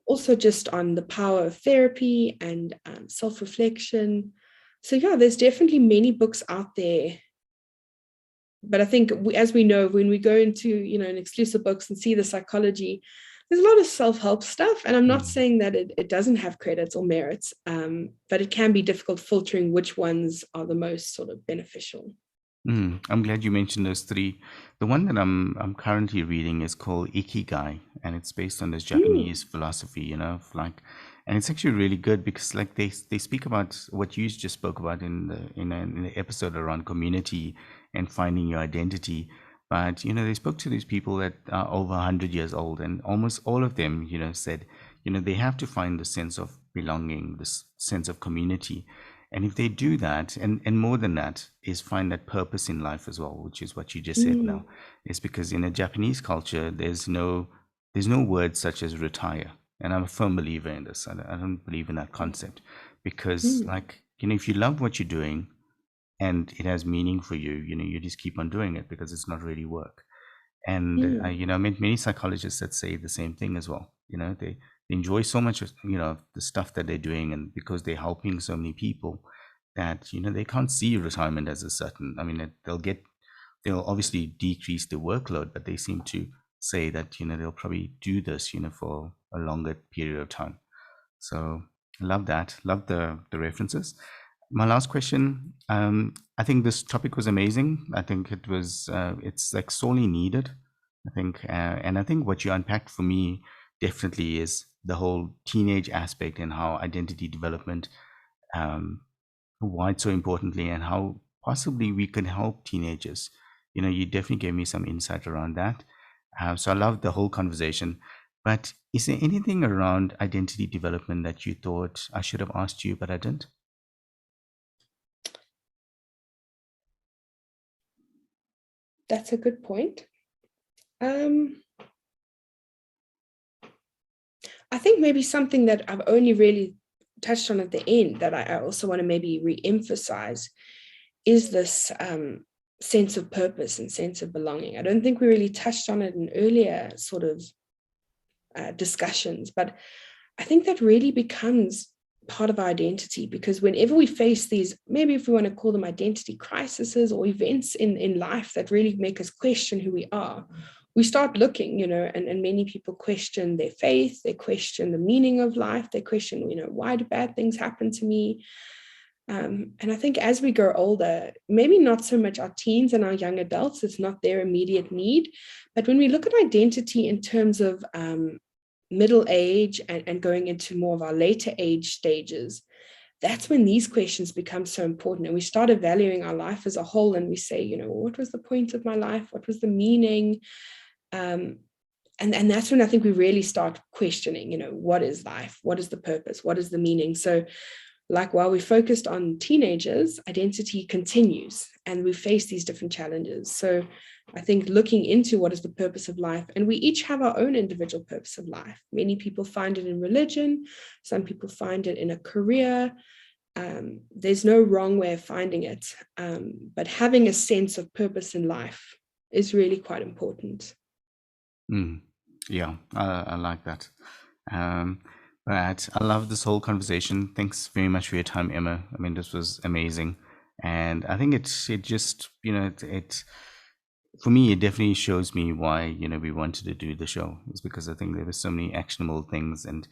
Also just on the power of therapy and self-reflection. So yeah, there's definitely many books out there. But I think as we know, when we go into, an exclusive books and see the psychology, there's a lot of self-help stuff. And I'm not Mm. saying that it doesn't have credits or merits, but it can be difficult filtering which ones are the most sort of beneficial. I'm glad you mentioned those three. The one that I'm currently reading is called Ikigai, and it's based on this Mm, Japanese philosophy, of like, and it's actually really good because like they speak about what you just spoke about in the episode around community and finding your identity. But they spoke to these people that are over 100 years old, and almost all of them, said, they have to find the sense of belonging, this sense of community. And if they do that, and more than that, is find that purpose in life as well, which is what you just said mm, now, is because in a Japanese culture, there's no word such as retire. And I'm a firm believer in this. I don't believe in that concept because, mm, like, if you love what you're doing and it has meaning for you, you just keep on doing it because it's not really work. And mm, I met many psychologists that say the same thing as well. They enjoy so much of the stuff that they're doing, and because they're helping so many people, that they can't see retirement as a certain. I mean, they'll obviously decrease the workload, but they seem to say that they'll probably do this for a longer period of time. So love that. Love the references. My last question. I think this topic was amazing. I think it's like sorely needed. I think, and I think what you unpacked for me definitely is the whole teenage aspect and how identity development, um, why it's so importantly, and how possibly we can help teenagers. You definitely gave me some insight around that. So I love the whole conversation. But is there anything around identity development that you thought I should have asked you, but I didn't? that's a good point. Um, I think maybe something that I've only really touched on at the end that I also want to maybe re-emphasize is this sense of purpose and sense of belonging. I don't think we really touched on it in earlier sort of discussions, but I think that really becomes part of our identity, because whenever we face these, maybe if we want to call them identity crises or events in life that really make us question who we are, we start looking, and many people question their faith, they question the meaning of life, they question, why do bad things happen to me? And I think as we grow older, maybe not so much our teens and our young adults, it's not their immediate need. But when we look at identity in terms of middle age and going into more of our later age stages, that's when these questions become so important. And we start evaluating our life as a whole, and we say, what was the point of my life? What was the meaning? Um, and that's when I think we really start questioning, what is life? What is the purpose? What is the meaning? So like while we focused on teenagers, identity continues and we face these different challenges. So I think looking into what is the purpose of life, and we each have our own individual purpose of life. Many people find it in religion, some people find it in a career. There's no wrong way of finding it, but having a sense of purpose in life is really quite important. Mm. Yeah, I like that. Um, but I love this whole conversation. Thanks very much for your time, Emma. I mean, this was amazing, and I think it just it for me it definitely shows me why we wanted to do the show. It's because I think there were so many actionable things and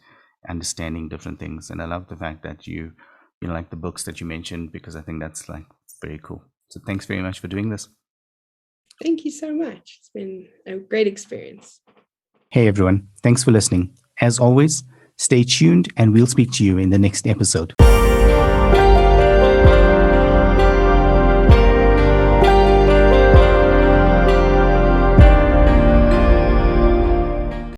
understanding different things, and I love the fact that you like the books that you mentioned, because I think that's like very cool. So thanks very much for doing this. Thank you so much. It's been a great experience. Hey everyone, thanks for listening. As always, stay tuned and we'll speak to you in the next episode.